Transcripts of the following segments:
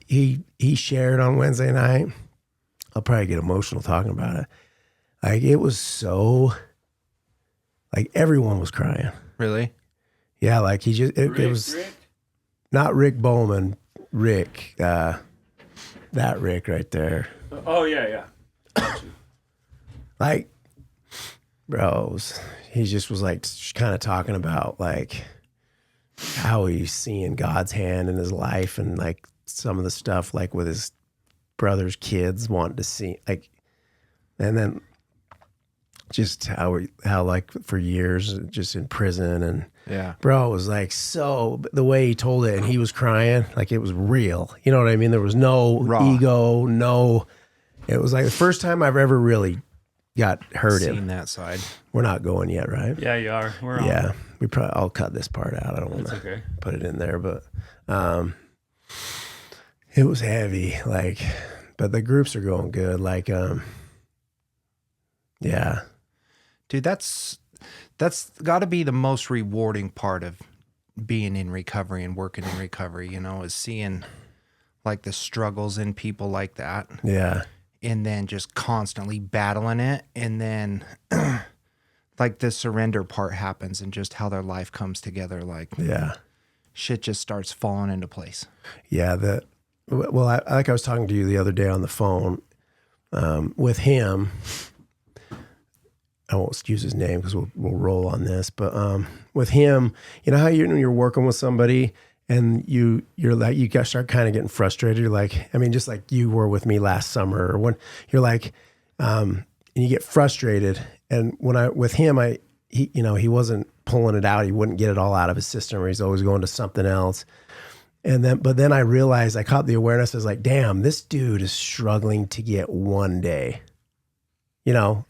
he shared on Wednesday night. I'll probably get emotional talking about it. Like it was so, like everyone was crying. Really? Yeah, like it was Rick? not Rick Bowman, Rick, that Rick right there. Oh, yeah. Like, bro, he just was like kind of talking about like how he's seeing God's hand in his life and like some of the stuff like with his brother's kids wanting to see like, and then just how like for years just in prison and Yeah. bro, it was like so the way he told it and he was crying like it was real. You know what I mean? There was no ego, no. It was like the first time I've ever really got hurt Seen in that side. We're not going yet, right? Yeah, you are. We're on. Yeah, I'll cut this part out. I don't want to put it in there, but it was heavy. Like, but the groups are going good. Like, yeah, Dude, that's got to be the most rewarding part of being in recovery and working in recovery, you know, is seeing like the struggles in people like that. Yeah. And then just constantly battling it. And then like the surrender part happens and just how their life comes together. Like, Yeah. shit just starts falling into place. Yeah. Well, I was talking to you the other day on the phone with him. I won't use his name because we'll roll on this, but with him, you know how you're working with somebody and you're like, you guys start kind of getting frustrated. You're like, I mean, just like you were with me last summer or when you're like, and you get frustrated. And with him, he wasn't pulling it out. He wouldn't get it all out of his system or he's always going to something else. But then I realized I caught the awareness. I was like, damn, this dude is struggling to get one day. You know,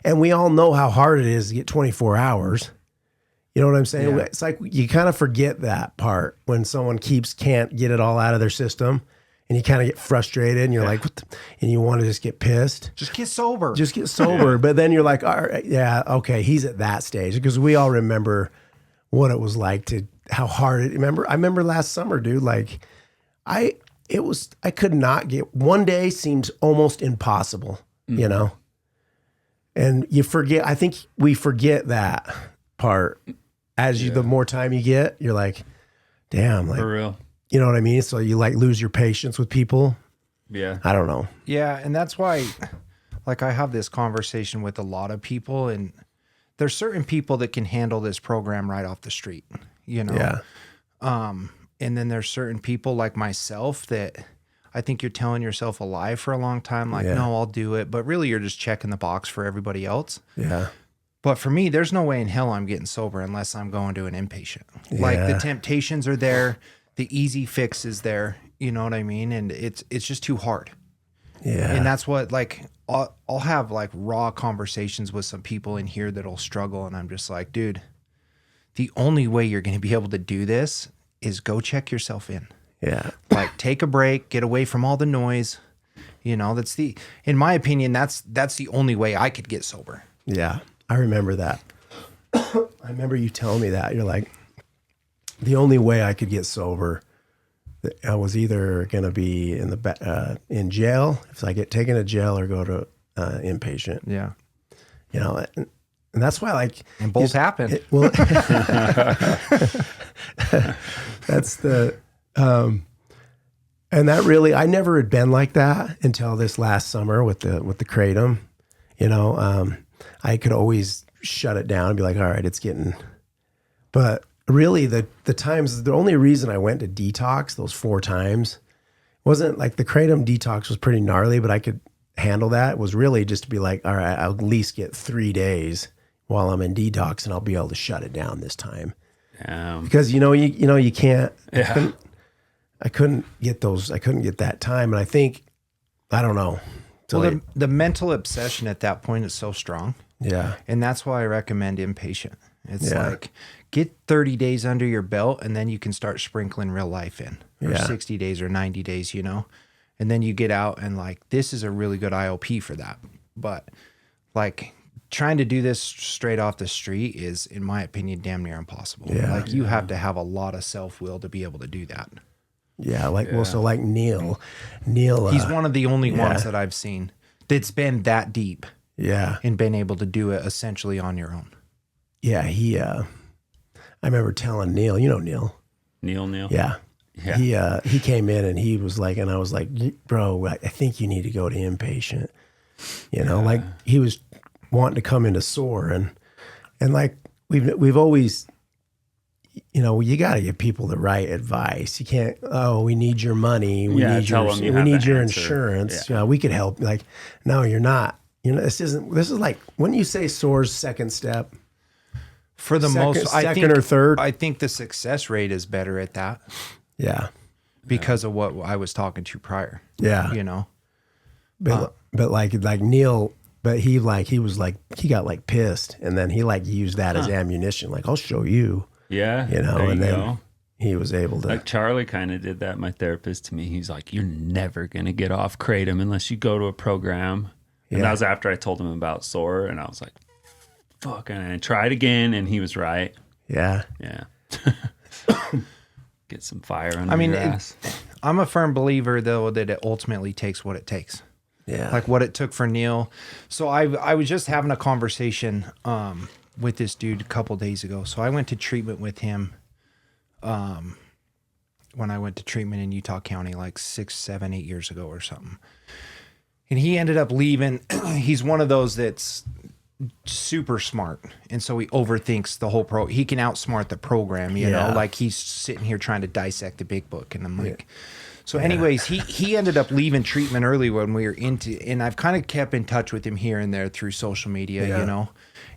and we all know how hard it is to get 24 hours. You know what I'm saying? Yeah. It's like you kind of forget that part when someone can't get it all out of their system and you kind of get frustrated and you're like, and you want to just get pissed. Just get sober. But then you're like, all right, yeah, okay, he's at that stage because we all remember what it was like how hard it, I remember last summer, dude, like I could not get, one day seemed almost impossible, you know? And you forget, I think we forget that part as the more time you get, you're like, damn, like, for real. You know what I mean? So you like lose your patience with people. Yeah. I don't know. Yeah. And that's why, like, I have this conversation with a lot of people, and there's certain people that can handle this program right off the street, you know? Yeah. And then there's certain people like myself that I think you're telling yourself a lie for a long time. Like, no, I'll do it. But really you're just checking the box for everybody else. Yeah. But for me, there's no way in hell I'm getting sober unless I'm going to an inpatient. Yeah. Like the temptations are there. The easy fix is there. You know what I mean? And it's just too hard. Yeah. And that's what, like, I'll have like raw conversations with some people in here that'll struggle. And I'm just like, dude, the only way you're going to be able to do this is go check yourself in. Yeah. Like take a break, get away from all the noise. You know, in my opinion, that's the only way I could get sober. Yeah. I remember that. I remember you telling me that. You're like, the only way I could get sober, I was either going to be in jail, if I get taken to jail, or go to inpatient. Yeah. You know, and that's why, like, and both happened. That's the, and that really, I never had been like that until this last summer with the Kratom. You know, I could always shut it down and be like, all right, it's getting, but really the times, the only reason I went to detox those 4 times wasn't like the Kratom detox was pretty gnarly, but I could handle that. It was really just to be like, all right, I'll at least get 3 days while I'm in detox and I'll be able to shut it down this time. Because, you can't, I couldn't get that time. And I think, I don't know. Well, the mental obsession at that point is so strong. Yeah. And that's why I recommend inpatient. It's like, get 30 days under your belt and then you can start sprinkling real life in, or 60 days or 90 days, you know? And then you get out and like, this is a really good IOP for that. But like trying to do this straight off the street is, in my opinion, damn near impossible. Yeah. Like you have to have a lot of self-will to be able to do that. Yeah, like Neil, He's one of the only ones that I've seen that's been that deep. Yeah, and been able to do it essentially on your own. Yeah, I remember telling Neil, you know Neil. Neil. Yeah. He came in and he was like, and I was like, bro, I think you need to go to inpatient. You know, like he was wanting to come into SOAR and like we've always, you know, you got to give people the right advice. You can't, we need your money. We need your insurance. Yeah. We could help. Like, no, you're not. You know, this is like, when you say SOAR's second step, for the second or third, I think the success rate is better at that. Yeah. Because of what I was talking to prior. Yeah. You know, but like Neil, but he was like, he got like pissed and then he like used that as ammunition. Like, I'll show you. Yeah. You know, and then he was able to. Like Charlie kind of did that. My therapist to me, he's like, you're never going to get off Kratom unless you go to a program. And that was after I told him about SOAR, and I was like, fuck. And I tried again, and he was right. Yeah. Yeah. Get some fire under your ass. I'm a firm believer, though, that it ultimately takes what it takes. Yeah. Like what it took for Neil. So I was just having a conversation with this dude a couple days ago. So I went to treatment with him when I went to treatment in Utah County like 6, 7, 8 years ago or something. And he ended up leaving. He's one of those that's super smart. And so he overthinks the whole he can outsmart the program, you know, like he's sitting here trying to dissect the big book. And I'm like, so anyways, he ended up leaving treatment early when we were and I've kind of kept in touch with him here and there through social media, you know,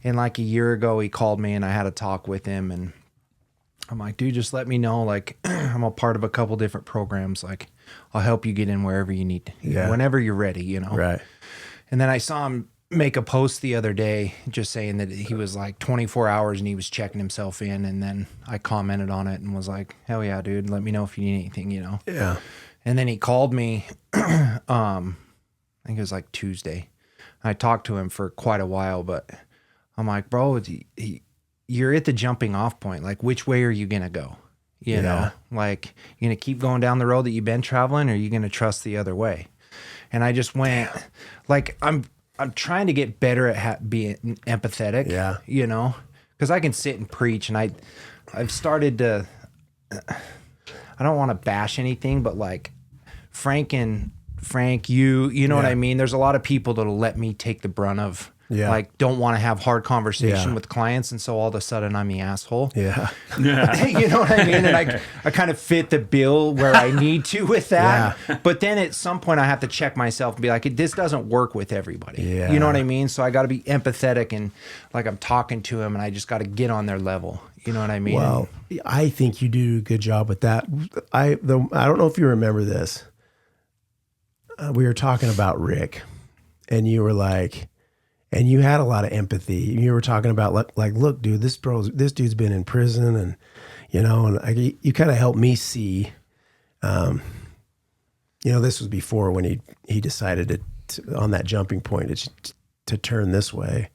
and like a year ago he called me and I had a talk with him and I'm like, dude, just let me know. Like I'm a part of a couple different programs. Like I'll help you get in wherever you need, whenever you're ready, you know? Right. And then I saw him make a post the other day just saying that he was like 24 hours and he was checking himself in. And then I commented on it and was like, hell yeah, dude, let me know if you need anything, you know? Yeah. And then he called me, I think it was like Tuesday. I talked to him for quite a while, but I'm like, bro, you're at the jumping off point. Like, which way are you going to go? You know, like, you're going to keep going down the road that you've been traveling, or are you going to trust the other way? And I just went, like, I'm trying to get better at being empathetic, you know, because I can sit and preach, and I've started to, I don't want to bash anything, but like Frank, you know what I mean? There's a lot of people that'll let me take the brunt of, like, don't want to have hard conversation with clients. And so all of a sudden I'm the asshole. Yeah. You know what I mean? And I kind of fit the bill where I need to with that. But then at some point I have to check myself and be like, this doesn't work with everybody. You know what I mean? So I got to be empathetic and like I'm talking to them and I just got to get on their level. You know what I mean? Well, I think you do a good job with that. I don't know if you remember this. We were talking about Rick and you were like, and you had a lot of empathy. You were talking about like, look, dude, this dude's been in prison, and you know, and you kind of helped me see. You know, this was before when he decided to on that jumping point to turn this way,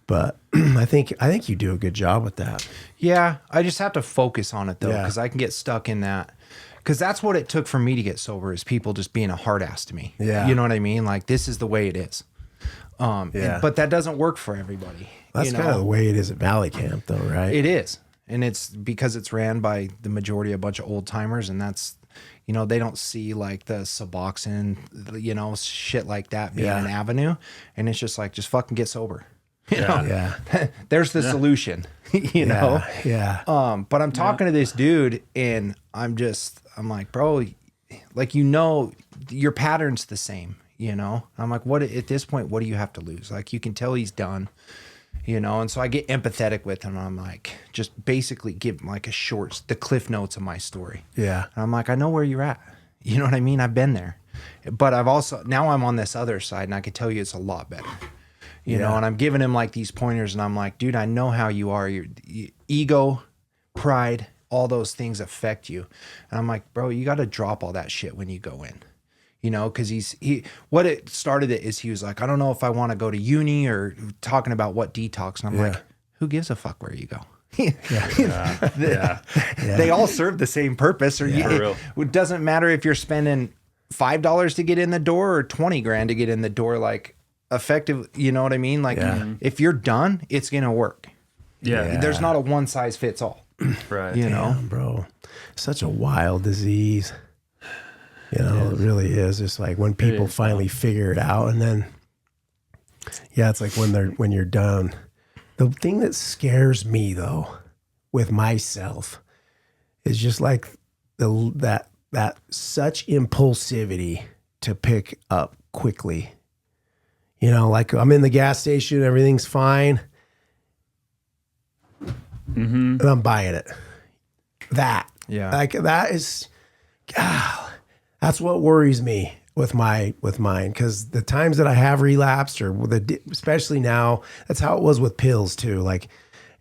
but I think you do a good job with that. Yeah, I just have to focus on it though, because I can get stuck in that. Because that's what it took for me to get sober, is people just being a hard ass to me. Yeah, you know what I mean? Like, this is the way it is. But that doesn't work for everybody. That's kind of the way it is at Valley Camp, though, right? It is. And it's because it's ran by the majority of a bunch of old timers, and that's, you know, they don't see like the Suboxone, you know, shit like that being an avenue. And it's just like, just fucking get sober. You know? There's the solution, you know? But I'm talking to this dude and I'm like, bro, like, you know, your pattern's the same. You know, I'm like, what at this point, what do you have to lose? Like, you can tell he's done, you know? And so I get empathetic with him. I'm like, just basically give him like the cliff notes of my story. Yeah. And I'm like, I know where you're at. You know what I mean? I've been there, but now I'm on this other side and I can tell you it's a lot better, you know? And I'm giving him like these pointers and I'm like, dude, I know how you are. Your ego, pride, all those things affect you. And I'm like, bro, you got to drop all that shit when you go in. You know, because what it started it is he was like, I don't know if I want to go to uni, or talking about what detox. And I'm like, who gives a fuck where you go? They all serve the same purpose. Or it doesn't matter if you're spending $5 to get in the door or 20 grand to get in the door. Like effective, you know what I mean? Like if you're done, it's gonna work. There's not a one size fits all. Right. You know, bro, such a wild disease. You know, it really is. It's like when people finally figure it out, and then, it's like when you're done. The thing that scares me though, with myself, is just like that such impulsivity to pick up quickly. You know, like I'm in the gas station, everything's fine, and I'm buying it. Like that is. That's what worries me with mine, because the times that I have relapsed, or especially now, that's how it was with pills too. Like,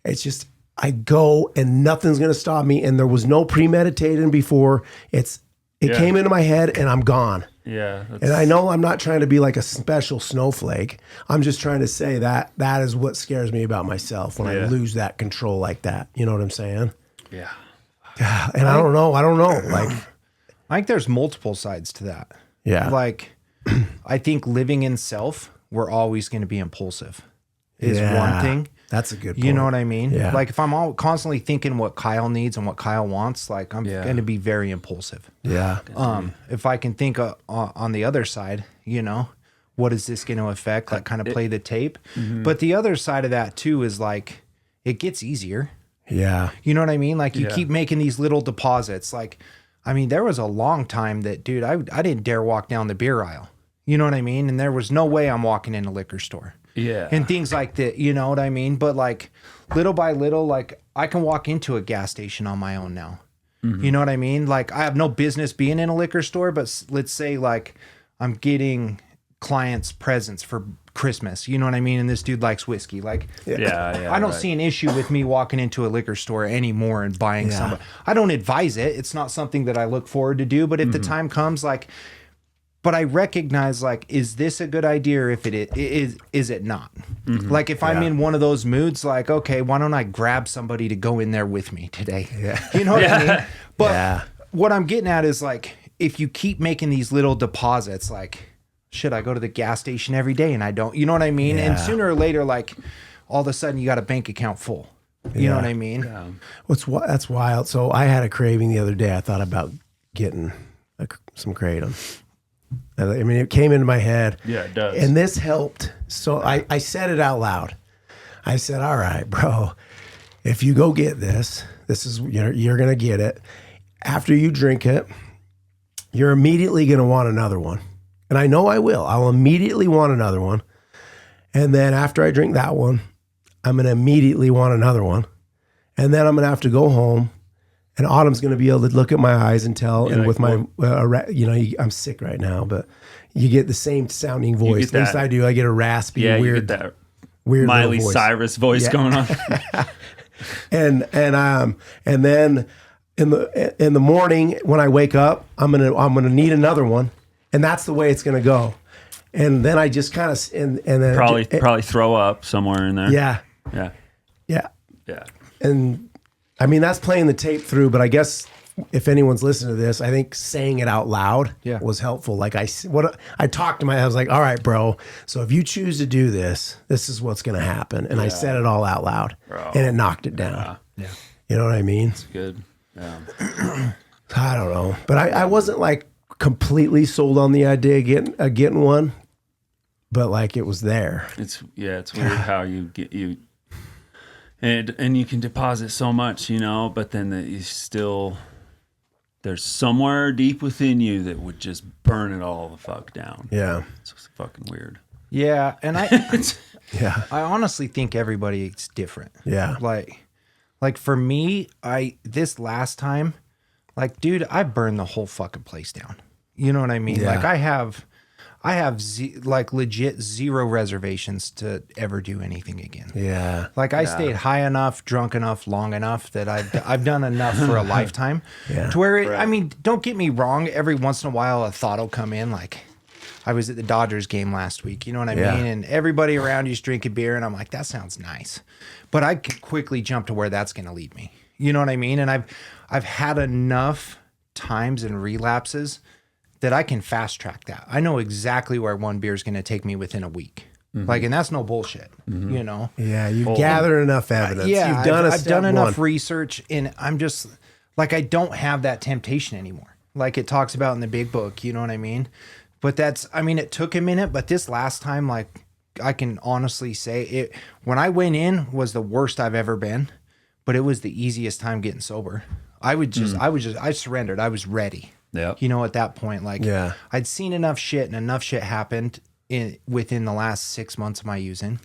it's just I go and nothing's gonna stop me, and there was no premeditating before. It came into my head, and I'm gone. Yeah, and I know I'm not trying to be like a special snowflake. I'm just trying to say that is what scares me about myself when I lose that control like that. You know what I'm saying? Yeah. And I don't know. Like. I think there's multiple sides to that. Yeah. Like, I think living in self, we're always going to be impulsive is one thing. That's a good point. You know what I mean? Yeah. Like, if I'm constantly thinking what Kyle needs and what Kyle wants, like, I'm going to be very impulsive. Yeah. If I can think on the other side, you know, what is this going to affect? Like, kind of play the tape. But the other side of that, too, is like, it gets easier. Yeah. You know what I mean? Like, you keep making these little deposits. Like, I mean, there was a long time that, dude, I didn't dare walk down the beer aisle. You know what I mean? And there was no way I'm walking in a liquor store. Yeah. And things like that, you know what I mean? But like little by little, like I can walk into a gas station on my own now. You know what I mean? Like I have no business being in a liquor store, but let's say like I'm getting clients presents for Christmas. You know what I mean? And this dude likes whiskey. Like, I don't see an issue with me walking into a liquor store anymore and buying some. I don't advise it. It's not something that I look forward to do. But if the time comes, like, but I recognize, like, is this a good idea? Or if it is it not? Like, if I'm in one of those moods, like, okay, why don't I grab somebody to go in there with me today? You know what I mean? But what I'm getting at is like, if you keep making these little deposits, like, should I go to the gas station every day and I don't, you know what I mean? And sooner or later, like all of a sudden you got a bank account full, you know what I mean? That's wild. So I had a craving the other day. I thought about getting some Kratom. I mean, it came into my head. Yeah, it does. And this helped. So I said it out loud. I said, all right, bro, if you go get this is, you're going to get it. After you drink it, you're immediately going to want another one. And I know I will. I'll immediately want another one. And then after I drink that one, I'm going to immediately want another one. And then I'm going to have to go home. And Autumn's going to be able to look at my eyes and tell. And with my, I'm sick right now, but you get the same sounding voice. At least I do. I get a raspy, weird, you get that weird Miley voice. Cyrus voice going on. and then in the morning when I wake up, I'm gonna need another one. And that's the way it's going to go. And then I just kind of, and then probably throw up somewhere in there. Yeah. And I mean, that's playing the tape through, but I guess if anyone's listening to this, I think saying it out loud was helpful. Like I talked to I was like, all right, bro. So if you choose to do this, this is what's going to happen. And I said it all out loud, and it knocked it down. Yeah. You know what I mean? It's good. Yeah. I don't know, but I wasn't like completely sold on the idea of getting one, but like it was there. It's weird how you get and you can deposit so much, but then there's somewhere deep within you that would just burn it all the fuck down. Yeah. It's fucking weird. Yeah. And I honestly think everybody's different. Yeah. Like for me, this last time, like, dude, I burned the whole fucking place down. You know what I mean? Yeah. Like I have like legit zero reservations to ever do anything again. Yeah. Like I stayed high enough, drunk enough, long enough that I've done enough for a lifetime to where I mean, don't get me wrong. Every once in a while, a thought will come in. Like I was at the Dodgers game last week. You know what I mean? And everybody around you's drinking beer, and I'm like, that sounds nice. But I could quickly jump to where that's going to lead me. You know what I mean? And I've had enough times and relapses that I can fast track that. I know exactly where one beer is going to take me within a week. Like, and that's no bullshit, you know? Yeah. You've gathered enough evidence. Yeah. You've done I've done enough research, and I'm just like, I don't have that temptation anymore. Like it talks about in the big book, you know what I mean? But it took a minute, but this last time, like, I can honestly say it, when I went in was the worst I've ever been, but it was the easiest time getting sober. I surrendered. I was ready. Yeah. You know, at that point, like, I'd seen enough shit and enough shit happened within the last 6 months of my using,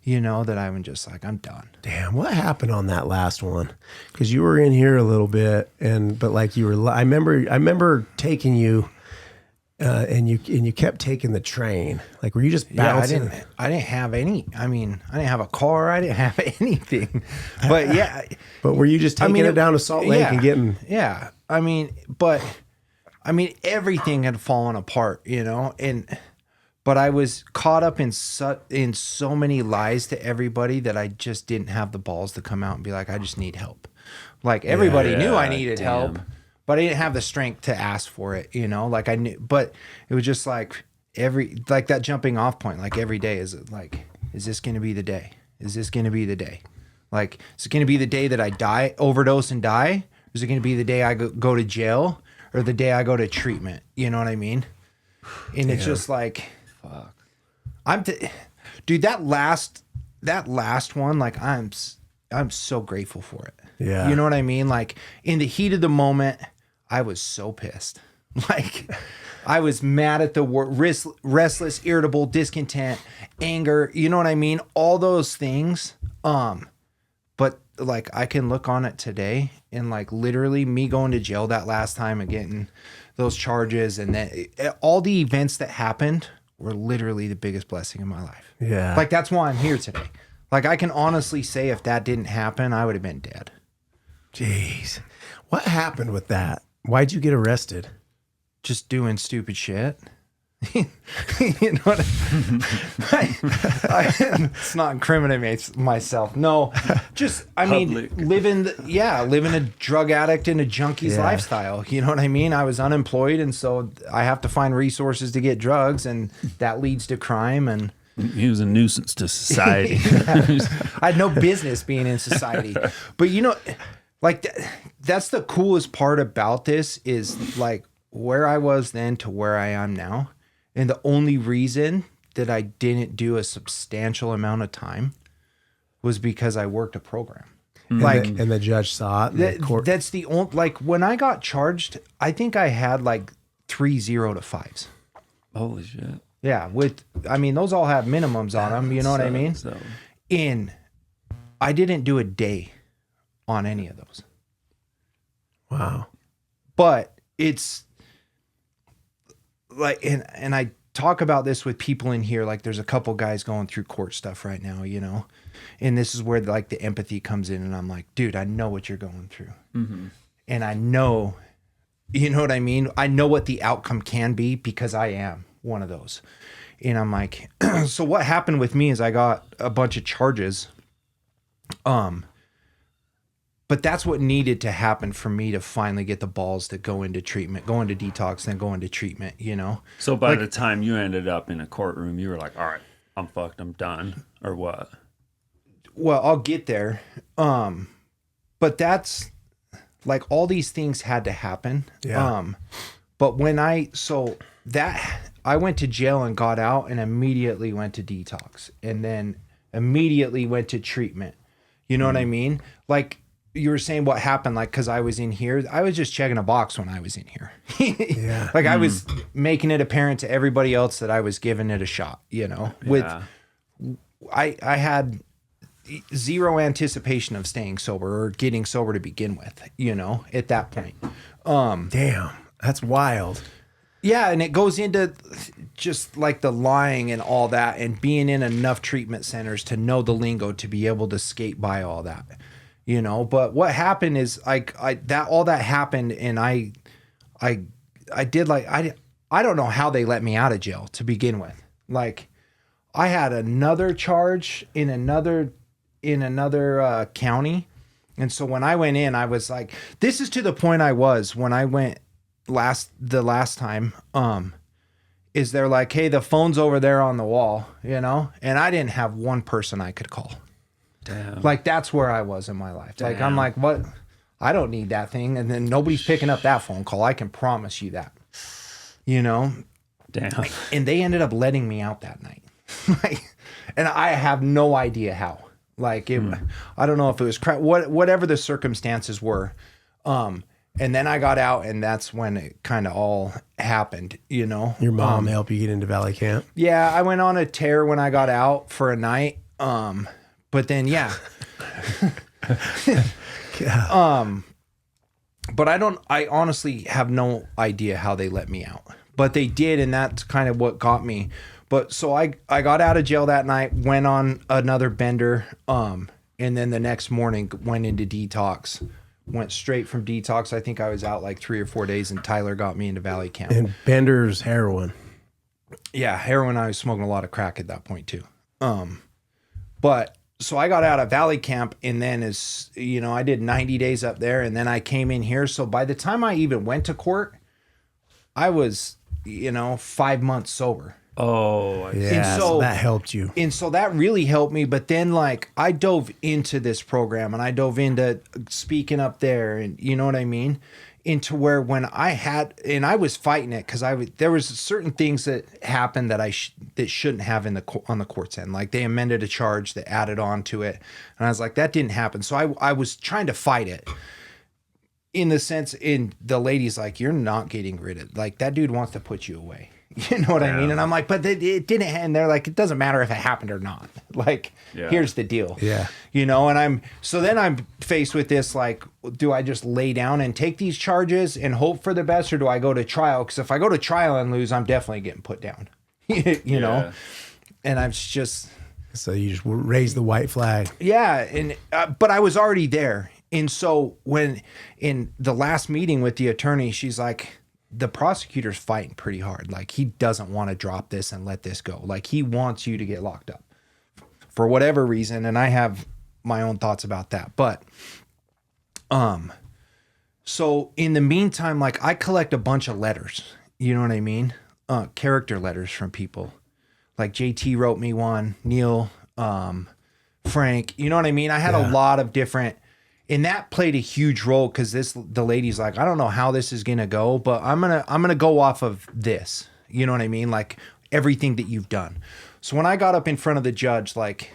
you know, that I'm just like, I'm done. Damn, what happened on that last one? Because you were in here a little bit, but like you were, I remember taking you, and you kept taking the train. Like, were you just bouncing? I didn't have any. I mean, I didn't have a car. I didn't have anything. But yeah. But were you just taking it down to Salt Lake and getting? Yeah. Everything had fallen apart, you know, but I was caught up in so many lies to everybody that I just didn't have the balls to come out and be like, I just need help. Like, everybody knew I needed help, but I didn't have the strength to ask for it, you know, like I knew, but it was just like that jumping off point, like every day is like, is this going to be the day? Is this going to be the day? Like, is it going to be the day that I overdose and die? Or is it going to be the day I go to jail, or the day I go to treatment? You know what I mean? And it's just like, fuck. Dude, that last one, like, I'm so grateful for it. Yeah. You know what I mean? Like, in the heat of the moment, I was so pissed. Like, I was mad at the world, restless, irritable, discontent, anger. You know what I mean? All those things. But like, I can look on it today, and like, literally me going to jail that last time and getting those charges, and then all the events that happened were literally the biggest blessing in my life. Yeah. Like, that's why I'm here today. Like, I can honestly say, if that didn't happen, I would have been dead. Jeez. What happened with that? Why'd you get arrested? Just doing stupid shit. You know what it's not incriminating myself. No, just, I mean, living a drug addict and a junkie's lifestyle. You know what I mean? I was unemployed, and so I have to find resources to get drugs, and that leads to crime. And he was a nuisance to society. I had no business being in society. But you know, like, that's the coolest part about this, is like where I was then to where I am now. And the only reason that I didn't do a substantial amount of time was because I worked a program. Like, and the judge saw it. In the court. That's the only, like, when I got charged, I think I had like 3 0 to 5s. Holy shit. Yeah. Those all have minimums on them. You know what I mean? I didn't do a day on any of those. Wow. But it's like, and I talk about this with people in here, like, there's a couple guys going through court stuff right now, you know, and this is where like the empathy comes in, and I'm like, dude, I know what you're going through. Mm-hmm. And I know, you know what I mean? I know what the outcome can be, because I am one of those. And I'm like, so what happened with me is I got a bunch of charges. But that's what needed to happen for me to finally get the balls to go into treatment, go into detox, then go into treatment, you know? So by the time you ended up in a courtroom, you were like, all right, I'm fucked, I'm done, or what? Well, I'll get there. But that's like, all these things had to happen. Yeah. But when I went to jail and got out, and immediately went to detox, and then immediately went to treatment. You know what I mean? Like, you were saying what happened, like, because I was in here, I was just checking a box when I was in here. Yeah. Like, I was making it apparent to everybody else that I was giving it a shot, you know? I had zero anticipation of staying sober or getting sober to begin with, you know, at that point. Damn, that's wild. Yeah, and it goes into just like the lying and all that, and being in enough treatment centers to know the lingo to be able to skate by all that. You know, but what happened is all that happened, and I did, like, I don't know how they let me out of jail to begin with. Like, I had another charge in another county And so when I went in, I was like, this is to the point I was when I went the last time, is they're like, hey, the phone's over there on the wall, you know? And I didn't have one person I could call. Damn. Like, that's where I was in my life. Damn. Like, I'm like, what? I don't need that thing. And then nobody's picking up that phone call. I can promise you that, you know? Damn. And they ended up letting me out that night. Like, and I have no idea how. Like, I don't know if it was whatever the circumstances were. And then I got out, and that's when it kind of all happened, you know? Your mom helped you get into Valley Camp? Yeah, I went on a tear when I got out for a night. But then, yeah. But I honestly have no idea how they let me out. But they did, and that's kind of what got me. But so I got out of jail that night, went on another bender, and then the next morning went into detox. Went straight from detox. I think I was out like 3 or 4 days, and Tyler got me into Valley Camp. And bender's heroin. Yeah, heroin. I was smoking a lot of crack at that point too. But so I got out of Valley Camp, and then I did 90 days up there, and then I came in here. So by the time I even went to court, I was, 5 months sober. Oh, yeah. So that helped you. And so that really helped me. But then, like, I dove into this program, and I dove into speaking up there, and you know what I mean? Into where when I was fighting it, because there was certain things that happened that that shouldn't have on the court's end. Like, they amended a charge that added on to it, and I was like, that didn't happen. So I was trying to fight it. In the sense, the lady's like, you're not getting rid of, like, that dude wants to put you away. You know what I mean? And I'm like, but it didn't. And they're like, it doesn't matter if it happened or not. Like, here's the deal. Yeah. And then I'm faced with this, like, do I just lay down and take these charges and hope for the best, or do I go to trial? Because if I go to trial and lose, I'm definitely getting put down. you know? And I'm just. So you just raise the white flag. Yeah. And, but I was already there. And so when in the last meeting with the attorney, she's like, the prosecutor's fighting pretty hard. Like, he doesn't want to drop this and let this go. Like, he wants you to get locked up for whatever reason. And I have my own thoughts about that. But, so in the meantime, like, I collect a bunch of letters, you know what I mean? Character letters from people. Like, JT wrote me one, Neil, Frank, you know what I mean? I had a lot of different. And that played a huge role, because the lady's like, I don't know how this is gonna go, but I'm gonna go off of this. You know what I mean? Like, everything that you've done. So when I got up in front of the judge, like,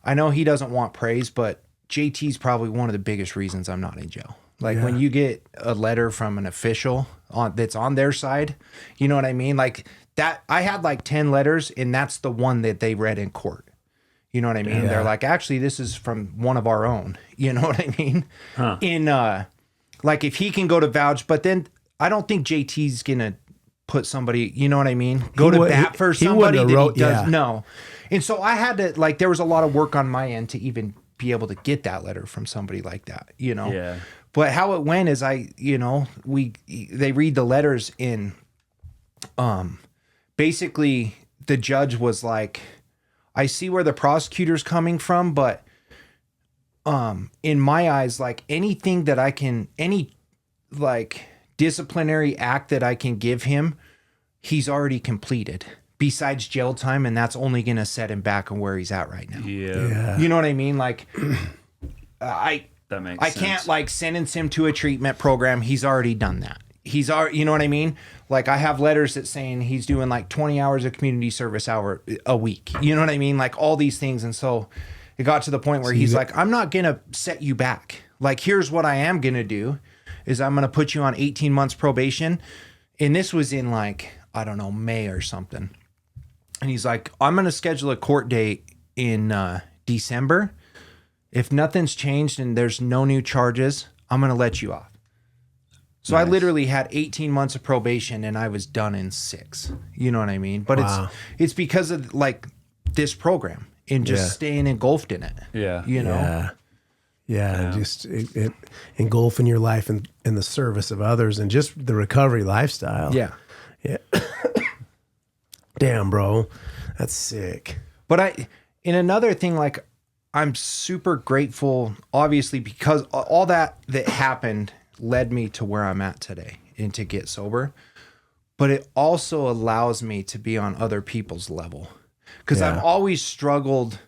I know he doesn't want praise, but JT's probably one of the biggest reasons I'm not in jail. Like, when you get a letter from an official that's on their side, you know what I mean? Like, that, I had like 10 letters, and that's the one that they read in court. You know what I mean? They're like, actually, this is from one of our own. You know what I mean? Huh. Like, if he can go to vouch, but then I don't think JT's gonna put somebody, you know what I mean? Go to bat for somebody that he does. No. And so I had to, like, there was a lot of work on my end to even be able to get that letter from somebody like that, you know? Yeah. But how it went is they read the letters in, basically the judge was like, I see where the prosecutor's coming from, but in my eyes, like, anything that I can, any like disciplinary act that I can give him, he's already completed besides jail time, and that's only going to set him back on where he's at right now. Yeah. You know what I mean? Like, that makes sense. Can't, like, sentence him to a treatment program. He's already done that. He's already, you know what I mean? Like, I have letters that saying he's doing like 20 hours of community service hour a week. You know what I mean? Like, all these things. And so it got to the point where he's like, I'm not going to set you back. Like, here's what I am going to do is I'm going to put you on 18 months probation. And this was in, like, I don't know, May or something. And he's like, I'm going to schedule a court date in December. If nothing's changed and there's no new charges, I'm going to let you off. So nice. I literally had 18 months of probation, and I was done in 6. You know what I mean? But it's because of, like, this program and just staying engulfed in it. Yeah. You know? Yeah. Just it engulfing your life in the service of others and just the recovery lifestyle. Yeah. Yeah. Damn, bro. That's sick. But in another thing, like, I'm super grateful, obviously, because all that happened led me to where I'm at today and to get sober. But it also allows me to be on other people's level, because I've always struggled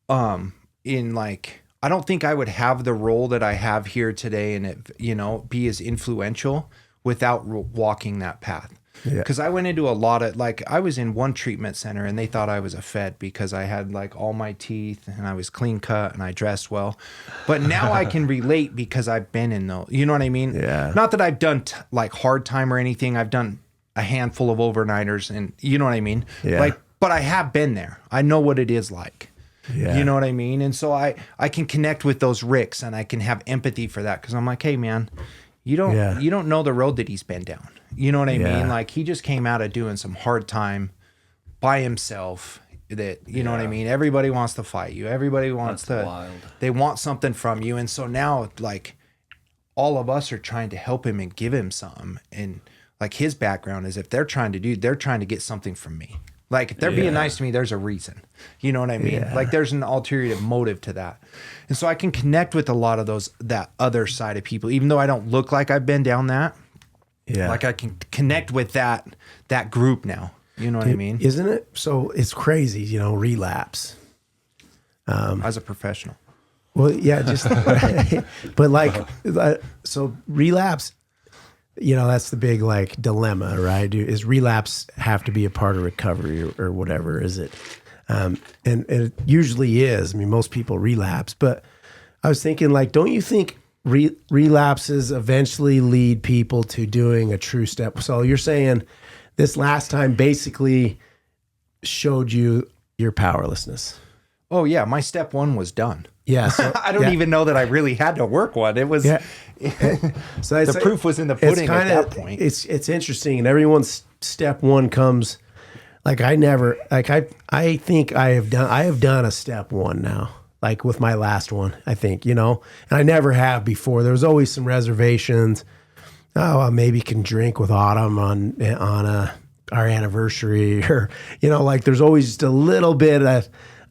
in like, I don't think I would have the role that I have here today and it, you know, be as influential without walking that path. Because I went into a lot of, like, I was in one treatment center and they thought I was a fed because I had like all my teeth and I was clean cut and I dressed well. But now I can relate because I've been in those, you know what I mean? Yeah. Not that I've done like hard time or anything. I've done a handful of overnighters and you know what I mean? Yeah. Like, but I have been there. I know what it is like. Yeah. You know what I mean? And so I can connect with those Ricks and I can have empathy for that. Cause I'm like, hey man, you don't know the road that he's been down. You know what I mean? Like he just came out of doing some hard time by himself that, you know what I mean? Everybody wants to fight you. Everybody wants they want something from you. And so now like all of us are trying to help him and give him something. And like his background is if they're trying to get something from me. Like if they're being nice to me, there's a reason. You know what I mean? Yeah. Like there's an ulterior motive to that. And so I can connect with a lot of that other side of people, even though I don't look like I've been down that. Yeah. Like I can connect with that group now. You know what I mean? Isn't it? So it's crazy, you know, relapse. As a professional. Well, yeah, just, but like, so relapse, you know, that's the big like dilemma, right? Is relapse have to be a part of recovery or whatever? Is it? And it usually is. I mean, most people relapse, but I was thinking like, don't you think relapses eventually lead people to doing a true step? So you're saying this last time basically showed you your powerlessness. Oh yeah. My step one was done. Yeah. So, I don't even know that I really had to work one. It was, so the proof was in the pudding at that point. It's interesting. And everyone's step one comes like I think I have done a step one now, like with my last one, I think, you know, and I never have before. There was always some reservations. Oh, I maybe can drink with Autumn on our anniversary, or, you know, like there's always just a little bit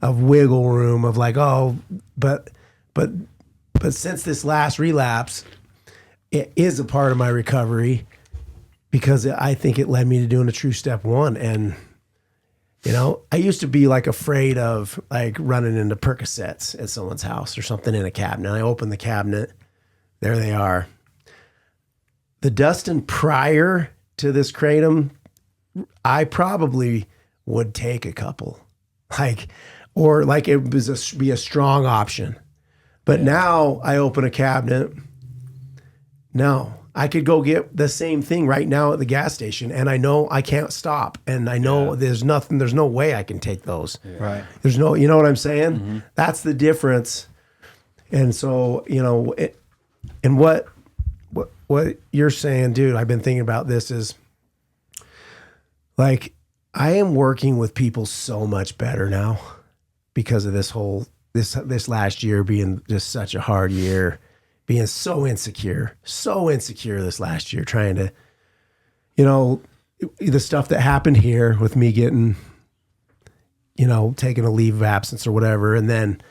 of wiggle room of like, oh, but since this last relapse, it is a part of my recovery because I think it led me to doing a true step one. And, you know, I used to be like afraid of like running into Percocets at someone's house or something in a cabinet. I opened the cabinet. There they are. The Dustin prior to this kratom, I probably would take a couple, or it was be a strong option. But now I open a cabinet. No, I could go get the same thing right now at the gas station, and I know I can't stop, and I know there's no way I can take those. Yeah. Right. There's no, you know what I'm saying? Mm-hmm. That's the difference. And so, you know, and what you're saying, dude, I've been thinking about this is like, I am working with people so much better now because of this last year being just such a hard year, being so insecure this last year, trying to, you know, the stuff that happened here with me getting, you know, taking a leave of absence or whatever. And then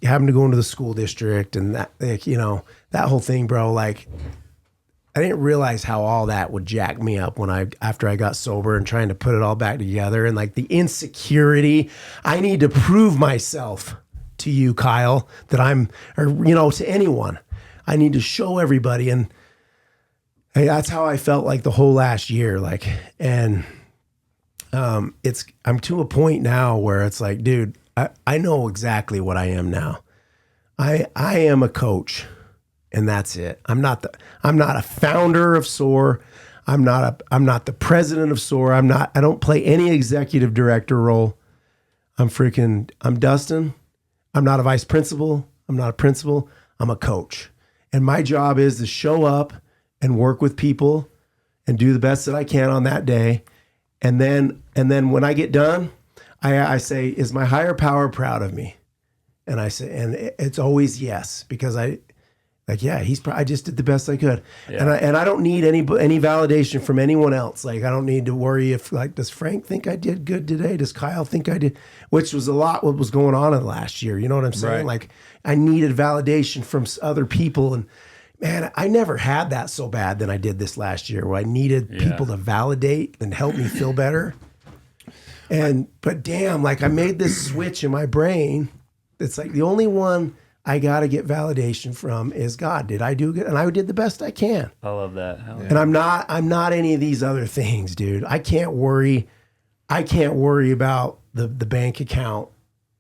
having to go into the school district and that, like, you know, that whole thing, bro, like, I didn't realize how all that would jack me up after I got sober and trying to put it all back together, and like the insecurity. I need to prove myself to you, Kyle, that or, you know, to anyone. I need to show everybody. And hey, that's how I felt like the whole last year. Like, and I'm to a point now where it's like, dude, I know exactly what I am now. I am a coach. And that's it. I'm not a founder of SOAR. I'm not the president of SOAR. I don't play any executive director role. I'm Dustin. I'm not a vice principal. I'm not a principal. I'm a coach. And my job is to show up and work with people and do the best that I can on that day. And then when I get done, I say, is my higher power proud of me? And I say, and it's always yes, because Like, yeah, I just did the best I could. Yeah. And I don't need any validation from anyone else. Like, I don't need to worry if, like, does Frank think I did good today? Does Kyle think I did? Which was a lot what was going on in the last year. You know what I'm saying? Right. Like, I needed validation from other people. And man, I never had that so bad than I did this last year, where I needed people to validate and help me feel better. But damn, like, I made this switch in my brain. It's like the only one I got to get validation from is God. Did I do good? And I did the best I can. I love that. Hell yeah. And I'm not any of these other things, dude. I can't worry about the bank account.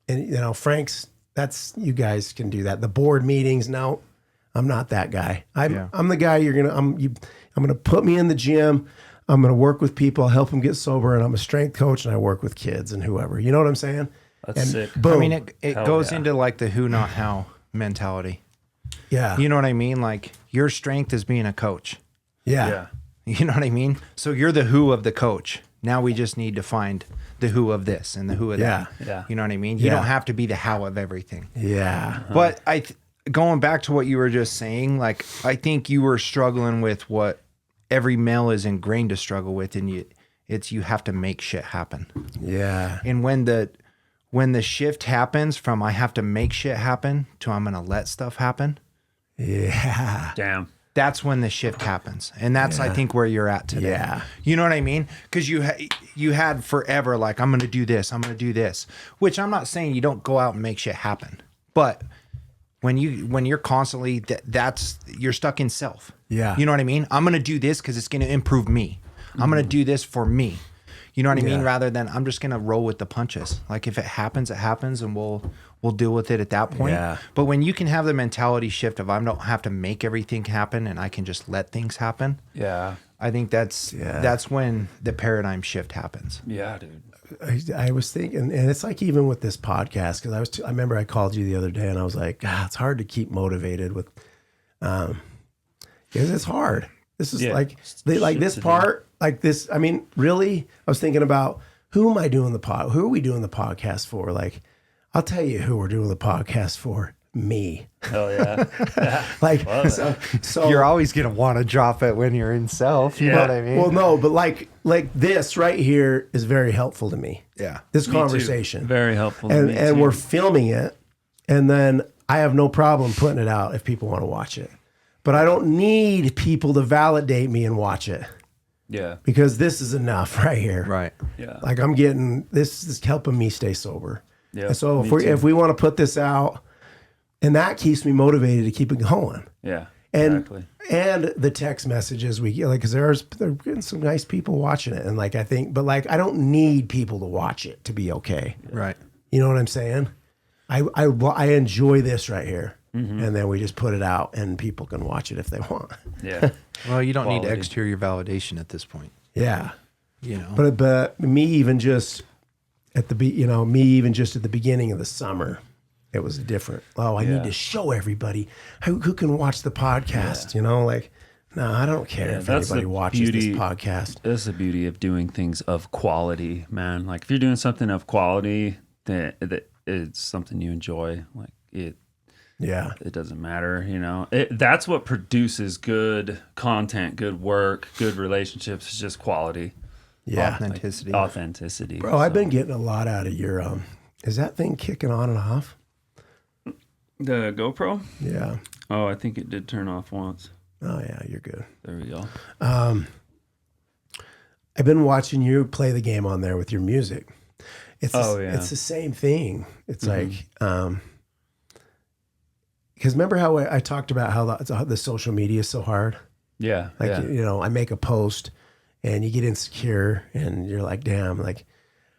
And, you know, Frank's, that's, you guys can do that. The board meetings. No, I'm not that guy. I'm the guy I'm going to put me in the gym. I'm going to work with people. I'll help them get sober. And I'm a strength coach and I work with kids and whoever, you know what I'm saying? That's sick. Boom. I mean, it goes into like the who, not how mentality. Yeah. You know what I mean? Like, your strength is being a coach. Yeah. You know what I mean? So you're the who of the coach. Now we just need to find the who of this and the who of that. Yeah. You know what I mean? You don't have to be the how of everything. Yeah. But going back to what you were just saying, like, I think you were struggling with what every male is ingrained to struggle with, and you have to make shit happen. Yeah. And when the shift happens from I have to make shit happen to I'm going to let stuff happen. Yeah. Damn. That's when the shift happens. And that's, I think, where you're at today. Yeah. You know what I mean? Because you had forever, like, I'm going to do this, I'm going to do this, which I'm not saying you don't go out and make shit happen. But when you're constantly, you're stuck in self. Yeah. You know what I mean? I'm going to do this because it's going to improve me. I'm going to do this for me. You know what I mean? Rather than I'm just going to roll with the punches. Like, if it happens, and we'll deal with it at that point. Yeah. But when you can have the mentality shift of I don't have to make everything happen and I can just let things happen. Yeah. I think that's when the paradigm shift happens. Yeah, dude. I was thinking, and it's like even with this podcast, because I remember I called you the other day and I was like, it's hard to keep motivated with, because it's hard. This is this part. Like this, I mean, really, I was thinking about who are we doing the podcast for? Like, I'll tell you who we're doing the podcast for. Me. Hell yeah. Like, so you're always going to want to drop it when you're in self. You know what I mean? Well, no, but like this right here is very helpful to me. Yeah. This conversation. Too. Very helpful to me and too. We're filming it, and then I have no problem putting it out if people want to watch it. But I don't need people to validate me and watch it. Yeah. Because this is enough right here. Right. Yeah. Like, I'm getting, this is helping me stay sober. Yeah. And so if we want to put this out, and that keeps me motivated to keep it going. Yeah. And the text messages we get, like, because there are getting some nice people watching it. And like, I think, but like, I don't need people to watch it to be okay. Right. You know what I'm saying? I enjoy this right here. Mm-hmm. And then we just put it out and people can watch it if they want. Yeah. Well, you don't need exterior validation at this point. Yeah. You know. But me even just at the beginning of the summer, it was different. Oh, I need to show everybody who can watch the podcast, you know, like, no, I don't care if anybody watches this podcast. That's the beauty of doing things of quality, man. Like, if you're doing something of quality, that it's something you enjoy, like it doesn't matter, you know. That's what produces good content, good work, good relationships. It's just quality. Yeah. Authenticity. Bro, I've been getting a lot out of your, is that thing kicking on and off? The GoPro? Yeah. Oh, I think it did turn off once. Oh, yeah, you're good. There we go. I've been watching you play the game on there with your music. It's the same thing. It's like, because remember how I talked about how the social media is so hard? Yeah. Like, you know, I make a post and you get insecure and you're like, damn, like,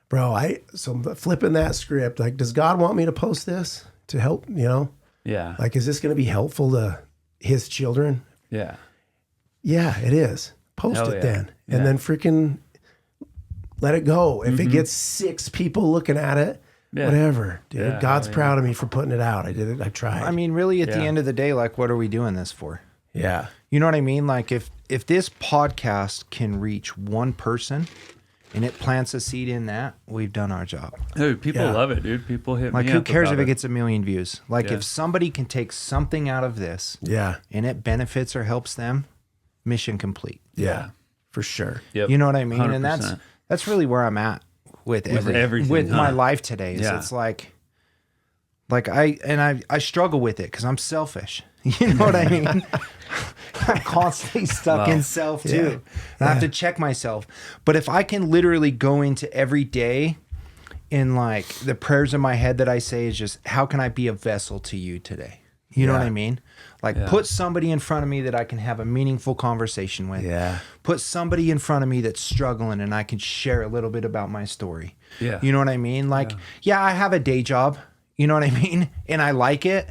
bro, so flipping that script, like, does God want me to post this to help, you know? Yeah. Like, is this going to be helpful to his children? Yeah. Yeah, it is. Post it then. And then freaking let it go. If it gets 6 people looking at it, whatever, dude. Yeah, God's proud of me for putting it out. I did it. I tried. I mean, really, at the end of the day, like, what are we doing this for? Yeah. You know what I mean? Like, if this podcast can reach one person and it plants a seed in that, we've done our job. Dude, people love it, dude. People hit Like, me who up cares if about it gets 1 million views? Like, Yeah. if somebody can take something out of this Yeah. and it benefits or helps them, mission complete. Yeah. For sure. Yep. You know what I mean? 100%. And that's really where I'm at with everything, with my huh? life today. Is Yeah. It's like I struggle with it because I'm selfish. You know what I mean? I'm constantly stuck in self too. And I have to check myself. But if I can literally go into every day and like the prayers in my head that I say is just, how can I be a vessel to you today? You know what I mean? Like put somebody in front of me that I can have a meaningful conversation with. Yeah. Put somebody in front of me that's struggling and I can share a little bit about my story. Yeah. You know what I mean? Like, yeah, I have a day job. You know what I mean? And I like it.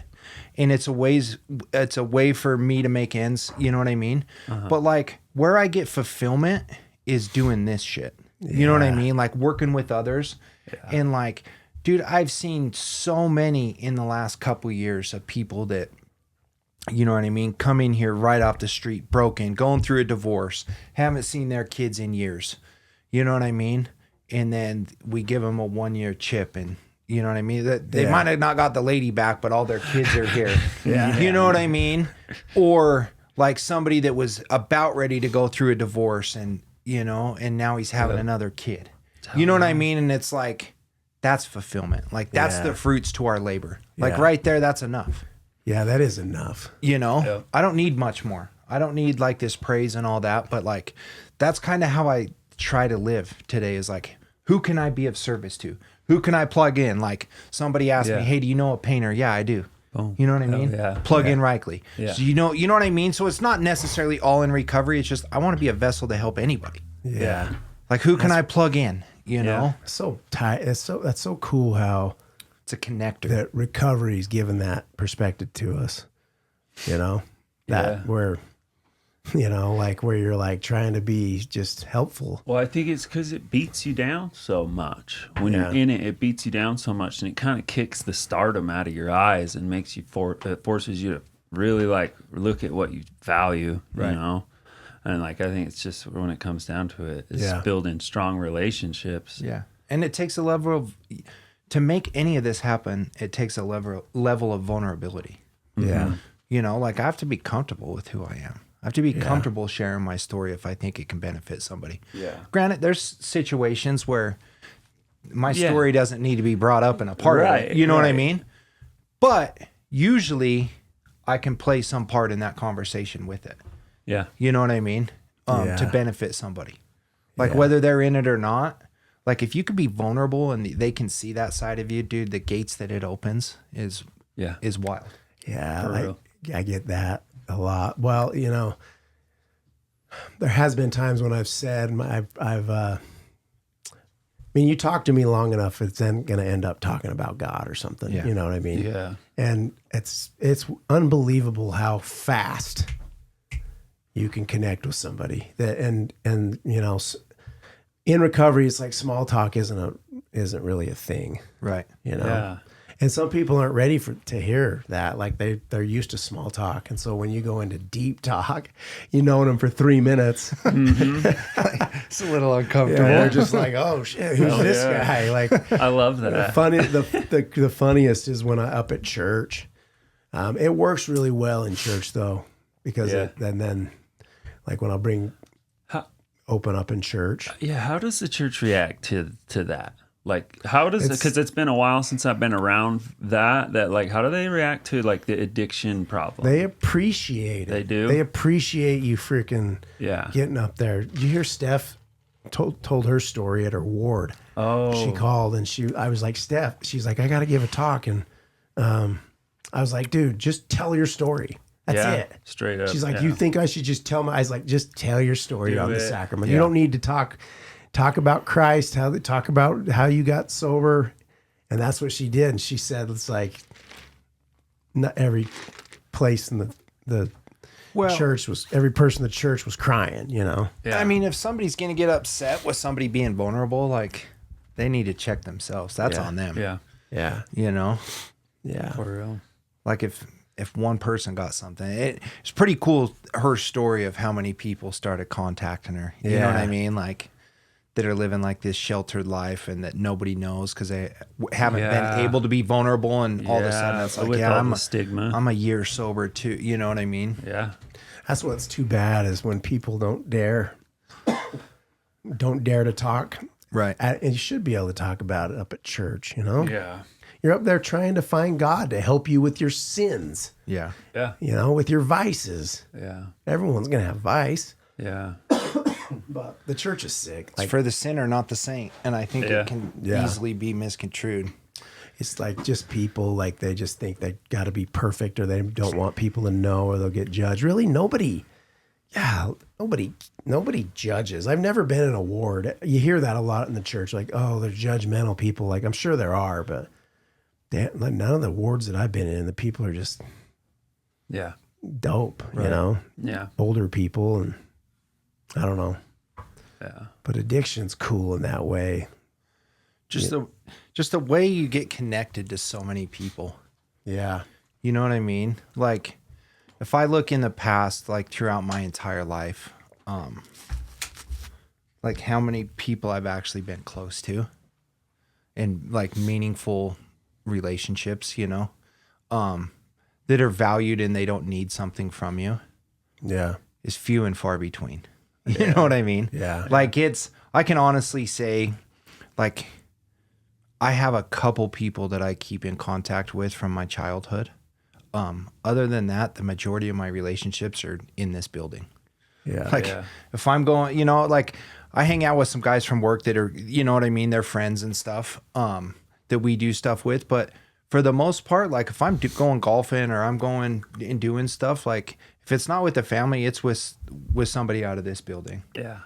And it's a way for me to make ends. You know what I mean? But like where I get fulfillment is doing this shit. You know what I mean? Like working with others. And like, dude, I've seen so many in the last couple years of people that, you know what I mean, come in here right off the street, broken, going through a divorce, haven't seen their kids in years. You know what I mean? And then we give them a 1-year chip, and you know what I mean? That they might have not got the lady back, but all their kids are here. You know what I mean? Or like somebody that was about ready to go through a divorce, and you know, and now he's having another kid. You know what I mean? And it's like, that's fulfillment. Like that's the fruits to our labor. Like right there, that's enough. Yeah, that is enough. You know, I don't need much more. I don't need like this praise and all that, but like, that's kind of how I try to live today is like, who can I be of service to? Who can I plug in? Like somebody asked me, hey, do you know a painter? Yeah, I do. Boom. You know what I mean? Plug in rightly. Yeah. So you know what I mean? So it's not necessarily all in recovery. It's just, I want to be a vessel to help anybody. Yeah. Like who can I plug in? You know, So tight. That's so cool how it's a connector. that recovery's given that perspective to us. You know, that where, you know, like where you're like trying to be just helpful. Well, I think it's because it beats you down so much. When you're in it, it beats you down so much, and it kind of kicks the stardom out of your eyes and makes you it forces you to really like look at what you value, you know. And like I think it's just when it comes down to it, it's building strong relationships. Yeah, and it takes a level of to make any of this happen. It takes a level of vulnerability. Yeah. You know, like I have to be comfortable with who I am. I have to be comfortable sharing my story if I think it can benefit somebody. Yeah. Granted, there's situations where my story doesn't need to be brought up in a part of it. You know what I mean? But usually I can play some part in that conversation with it. Yeah. You know what I mean? To benefit somebody. Like whether they're in it or not. Like if you could be vulnerable and they can see that side of you, dude, the gates that it opens is wild. Yeah. I get that a lot. Well, you know, there has been times when I've said, I mean, you talk to me long enough, it's then going to end up talking about God or something. You know what I mean? Yeah. And it's unbelievable how fast you can connect with somebody that, and, you know, in recovery, it's like small talk isn't really a thing. Right. You know? Yeah. And some people aren't ready to hear that. Like they're used to small talk. And so when you go into deep talk, you know them for 3 minutes. It's a little uncomfortable. They're just like, oh shit, who's this guy? Like I love that. The funniest is when I up at church. It works really well in church though, because then like when I'll open up in church. Yeah. How does the church react to that? Like, how does it, because it's been a while since I've been around that like, how do they react to like the addiction problem? They appreciate it. They do? They appreciate you freaking getting up there. Did you hear Steph told her story at her ward? Oh. She called and I was like, Steph, she's like, I got to give a talk. And I was like, dude, just tell your story. That's it. Straight up. She's like, you think I should just tell I was like, just tell your story on the sacrament. You don't need to talk about Christ, talk about how you got sober. And that's what she did. And she said, it's like not every place in the church every person in the church was crying, you know? Yeah. I mean, if somebody's going to get upset with somebody being vulnerable, like they need to check themselves. That's on them. Yeah. Yeah. You know? Yeah. For real. Like if one person got something, it's pretty cool. Her story of how many people started contacting her. You know what I mean? Like, that are living like this sheltered life and that nobody knows because they haven't Yeah. been able to be vulnerable, and all of a sudden it's like, with yeah, all the stigma. I'm a year sober too. You know what I mean? Yeah. That's what's too bad is when people don't dare to talk. Right. And you should be able to talk about it up at church, you know? Yeah. You're up there trying to find God to help you with your sins, Yeah. Yeah. you know, with your vices. Yeah. Everyone's going to have vice, Yeah. but the church is sick. It's for the sinner, not the saint. And I think Yeah. it can Yeah. easily be misconstrued. It's like just people, like they just think they got to be perfect or they don't want people to know or they'll get judged. Really, nobody judges. I've never been in a ward. You hear that a lot in the church, like, oh, there's judgmental people. Like, I'm sure there are, but none of the wards that I've been in, the people are just Yeah. dope, you know, Yeah. older people. And I don't know, Yeah. but addiction's cool in that way. Just the way you get connected to so many people. Yeah. You know what I mean? Like, if I look in the past, like throughout my entire life, like how many people I've actually been close to and like meaningful relationships, you know, that are valued and they don't need something from you Yeah. is few and far between. You know what I mean? Yeah. Like I can honestly say, like, I have a couple people that I keep in contact with from my childhood. Other than that, the majority of my relationships are in this building. Yeah. Like if I'm going, you know, like I hang out with some guys from work that are, you know what I mean? They're friends and stuff, that we do stuff with. But for the most part, like if I'm going golfing or I'm going and doing stuff, like if it's not with the family, it's with somebody out of this building. Yeah.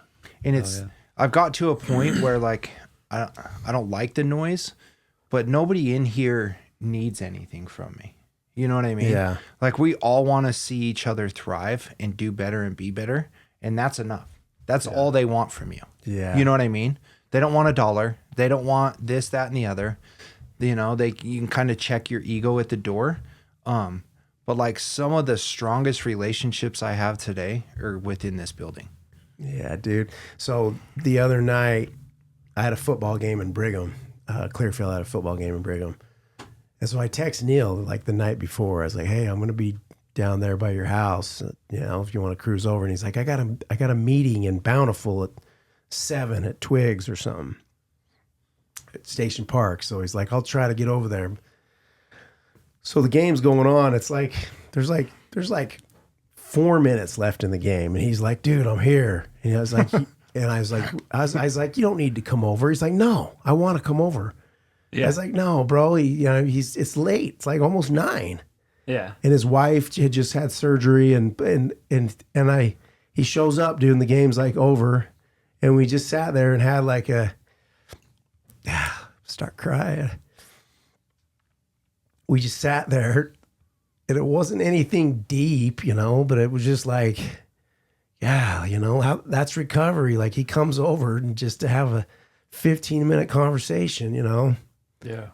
And it's, I've got to a point where like, I don't like the noise, but nobody in here needs anything from me. You know what I mean? Yeah. Like we all want to see each other thrive and do better and be better. And that's enough. That's all they want from you. Yeah. You know what I mean? They don't want $1. They don't want this, that, and the other. You know, you can kind of check your ego at the door. But like some of the strongest relationships I have today are within this building. Yeah, dude. So the other night, I had a football game in Brigham. Clearfield had a football game in Brigham. And so I text Neil like the night before. I was like, hey, I'm going to be down there by your house, you know, if you want to cruise over. And he's like, I got a meeting in Bountiful at 7 at Twigs or something at Station Park. So he's like, I'll try to get over there. So the game's going on. It's like, there's like 4 minutes left in the game. And he's like, dude, I'm here. And I was like, I was like, you don't need to come over. He's like, no, I want to come over. Yeah. I was like, no, bro. It's late. It's like almost 9. Yeah. And his wife had just had surgery, and he shows up, dude, and the game's like over, and we just sat there and had like start crying. We just sat there, and it wasn't anything deep, you know, but it was just like, yeah, you know, how that's recovery. Like he comes over and just to have a 15-minute conversation, you know. Yeah.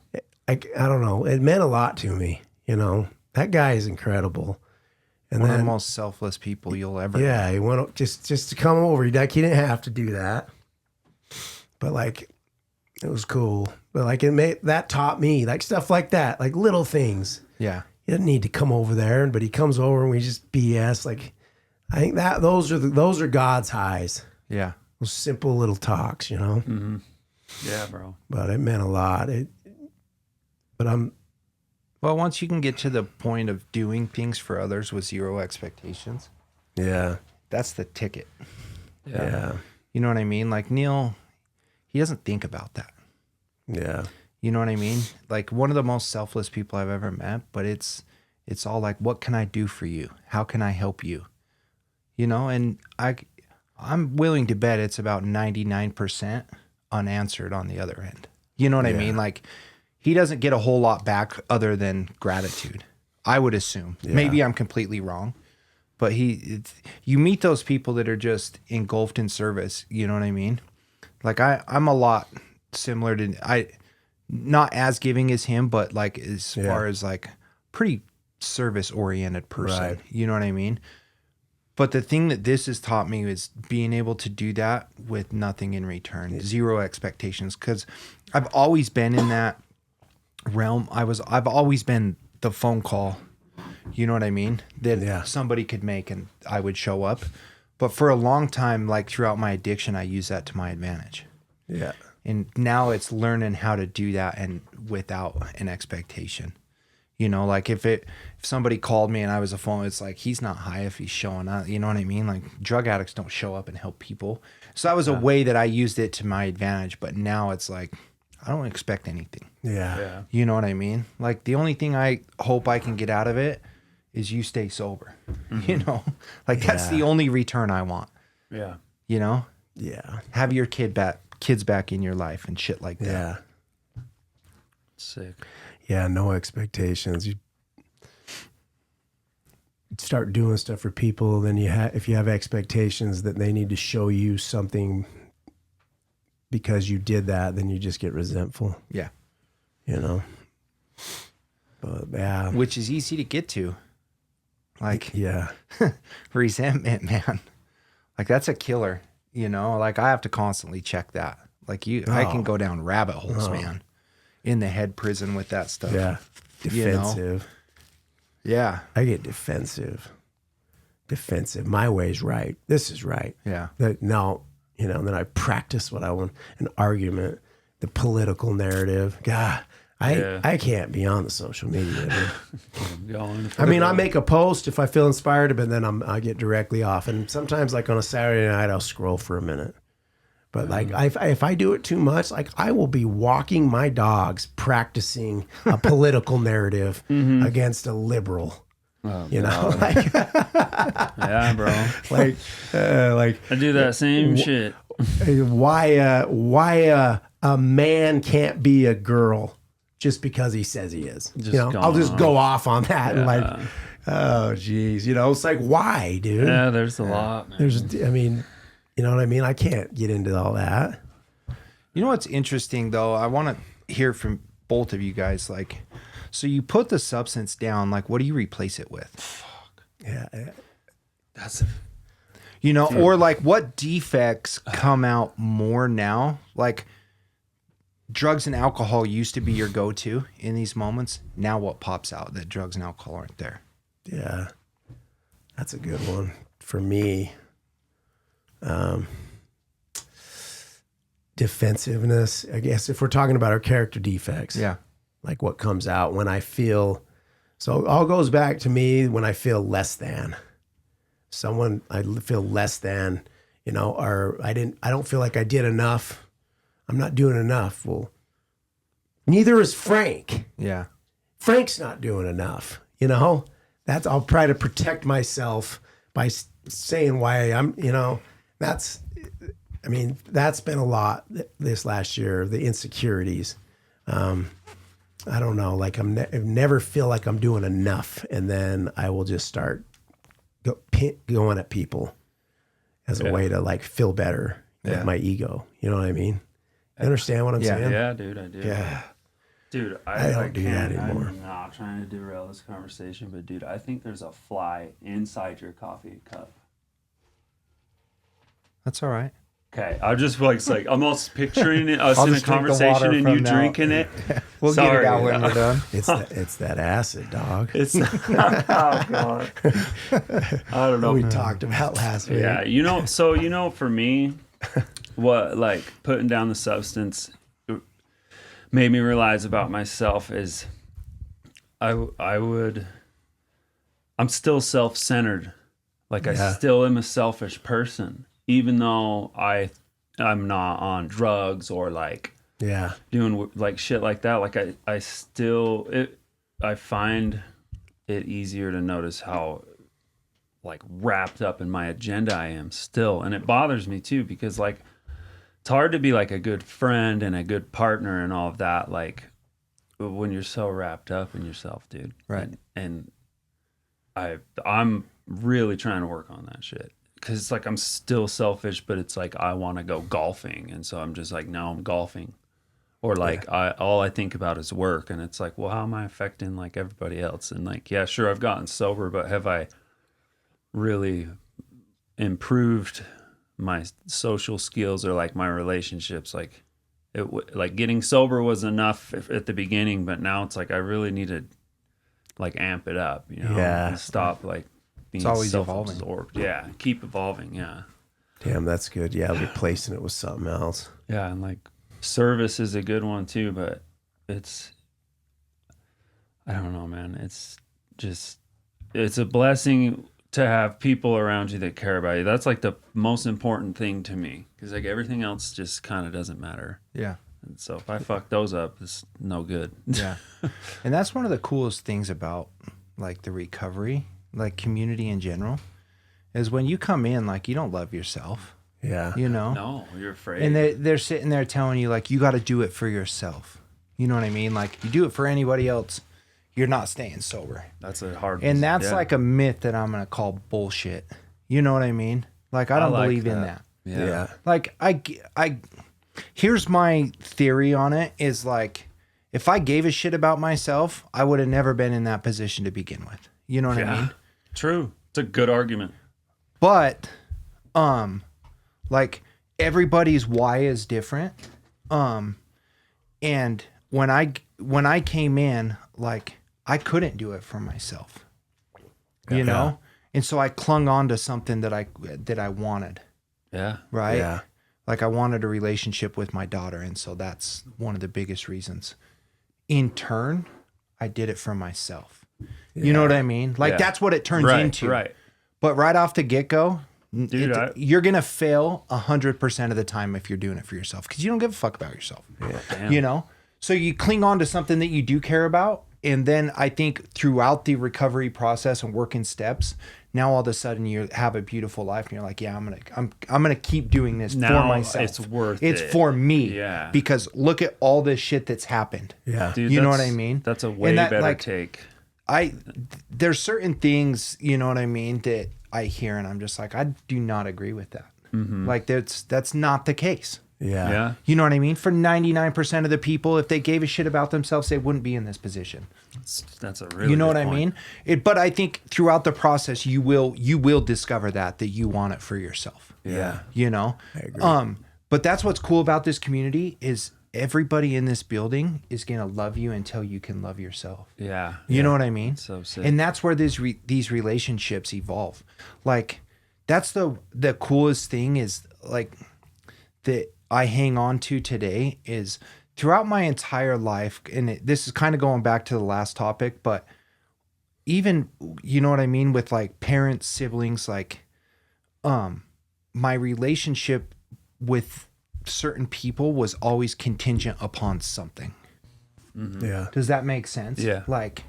I don't know. It meant a lot to me, you know. That guy is incredible. And One of the most selfless people you'll ever yeah, he went just to come over. He didn't have to do that, but like it was cool. But like that taught me like stuff like that, like little things. Yeah. He didn't need to come over there, but he comes over and we just BS. Like I think that those are God's highs. Yeah. Those simple little talks, you know. Mm-hmm. Yeah, bro. But it meant a lot. Well, once you can get to the point of doing things for others with zero expectations, Yeah. that's the ticket. Yeah. You know what I mean? Like Neil, he doesn't think about that. Yeah. You know what I mean? Like one of the most selfless people I've ever met, but it's all like, what can I do for you? How can I help you? You know, and I'm willing to bet it's about 99% unanswered on the other end. You know what I mean? Like he doesn't get a whole lot back other than gratitude, I would assume. Yeah. Maybe I'm completely wrong, but you meet those people that are just engulfed in service. You know what I mean? Like I'm a lot similar to, not as giving as him, but like as far as like pretty service oriented person. Right. You know what I mean? But the thing that this has taught me is being able to do that with nothing in return, zero expectations. Because I've always been in that realm. I've always been the phone call, you know what I mean? That somebody could make and I would show up. But for a long time, like throughout my addiction, I used that to my advantage. Yeah. And now it's learning how to do that and without an expectation. You know, like if somebody called me and I was a phone, it's like, he's not high if he's showing up. You know what I mean? Like drug addicts don't show up and help people. So that was a way that I used it to my advantage. But now it's like, I don't expect anything. Yeah. You know what I mean? Like the only thing I hope I can get out of it is you stay sober. You know, like that's the only return I want. Yeah. You know? Yeah. Have your kids back in your life and shit like that. Yeah. Sick. Yeah, no expectations. You start doing stuff for people, then if you have expectations that they need to show you something because you did that, then you just get resentful. Yeah. You know. But yeah. Which is easy to get to. Like yeah. resentment, man. Like that's a killer, you know? Like I have to constantly check that. Like I can go down rabbit holes, man. In the head prison with that stuff. Yeah. Defensive. You know? Yeah. I get defensive. My way's right. This is right. Yeah. No, you know, and then I practice what I want, an argument, the political narrative. God, I can't be on the social media. I mean, I make a post if I feel inspired, but then I get directly off. And sometimes like on a Saturday night, I'll scroll for a minute. But like if I do it too much, like I will be walking my dogs practicing a political narrative against a liberal. You know, like yeah, bro. like I do that same shit. Why a man can't be a girl just because he says he is? Just you know, I'll just go off on that and like, oh geez, you know, it's like why, dude? Yeah, there's a lot, man. I mean, you know what I mean? I can't get into all that. You know what's interesting though? I want to hear from both of you guys. Like, so you put the substance down, like what do you replace it with? Fuck. Yeah. That's you know, or like what defects come out more now? Like drugs and alcohol used to be your go-to in these moments. Now what pops out that drugs and alcohol aren't there? Yeah. That's a good one for me. Defensiveness, I guess, if we're talking about our character defects. Yeah. Like what comes out when I feel, so it all goes back to me when I feel less than someone. I feel less than, you know, or I don't feel like I did enough. I'm not doing enough. Well, neither is Frank. Yeah. Frank's not doing enough, you know. I'll try to protect myself by saying why I'm, you know, that's been a lot this last year, the insecurities. I don't know, like I never feel like I'm doing enough. And then I will just start going at people as a way to like feel better with my ego. You know what I mean? You understand what I'm saying? Yeah, dude, I do. Yeah. Dude, I don't do that anymore. I'm not trying to derail this conversation, but dude, I think there's a fly inside your coffee cup. That's all right. Okay, I just like it's like I'm almost picturing us in a just drink the water conversation and you from now. drinking it. We'll get it out when we're done. It's that acid, dog. It's not, oh god, I don't know. We talked about last week. Yeah, you know. So you know, for me, what like putting down the substance made me realize about myself is I'm still self-centered. Like I still am a selfish person. Even though I'm not on drugs or like doing like shit like that, like I find it easier to notice how like wrapped up in my agenda I am still, and it bothers me too because like it's hard to be like a good friend and a good partner and all of that like when you're so wrapped up in yourself, dude. Right. And I'm really trying to work on that shit. Because it's like I'm still selfish, but it's like I want to go golfing. And so I'm just like, no, I'm golfing. Or like all I think about is work. And it's like, well, how am I affecting like everybody else? And like, yeah, sure, I've gotten sober, but have I really improved my social skills or like my relationships. Like like getting sober was enough at the beginning, but now it's like I really need to like amp it up, you know, and stop like being always self-absorbed. Yeah, keep evolving. Yeah. Damn, that's good. Yeah, replacing it with something else. Yeah, and like service is a good one too, but I don't know, man. It's a blessing to have people around you that care about you. That's like the most important thing to me, because like everything else just kind of doesn't matter. Yeah. And so if I fuck those up, it's no good. Yeah. And that's one of the coolest things about like the recovery, like community in general, is when you come in, like you don't love yourself. Yeah. You know? No, you're afraid. And they're sitting there telling you like, you got to do it for yourself. You know what I mean? Like you do it for anybody else, you're not staying sober. That's a hard And that's like a myth that I'm going to call bullshit. You know what I mean? Like, I don't believe in that. Yeah. Like here's my theory on it is like, if I gave a shit about myself, I would have never been in that position to begin with. You know what I mean? True. It's a good argument. But, like everybody's why is different. And when I came in, like I couldn't do it for myself, you know? And so I clung on to something that I wanted. Yeah. Right. Yeah. Like I wanted a relationship with my daughter. And so that's one of the biggest reasons. In turn, I did it for myself. Yeah. You know what I mean? Like that's what it turns into. Right. But right off the get-go, dude, you're going to fail 100% of the time if you're doing it for yourself, because you don't give a fuck about yourself. Yeah. You know? So you cling on to something that you do care about. And then I think throughout the recovery process and working steps, now all of a sudden you have a beautiful life and you're like, yeah, I'm gonna keep doing this now for myself. It's worth it. It's for me. Yeah. Because look at all this shit that's happened. Yeah. Dude, you know what I mean? That's a way better take. There's certain things, you know what I mean, that I hear and I'm just like, I do not agree with that. Mm-hmm. Like that's not the case. Yeah. Yeah. You know what I mean? For 99% of the people, if they gave a shit about themselves, they wouldn't be in this position. That's a really you know good what point. I mean? But I think throughout the process, you will discover that you want it for yourself. Yeah. You know? I agree. But that's what's cool about this community is everybody in this building is going to love you until you can love yourself. Yeah. You know what I mean? So sick. And that's where these relationships evolve. Like that's the coolest thing is like that I hang on to today is throughout my entire life. And this is kind of going back to the last topic, but even, you know what I mean? With like parents, siblings, like, my relationship with certain people was always contingent upon something. Mm-hmm. Yeah. Does that make sense? Yeah. Like,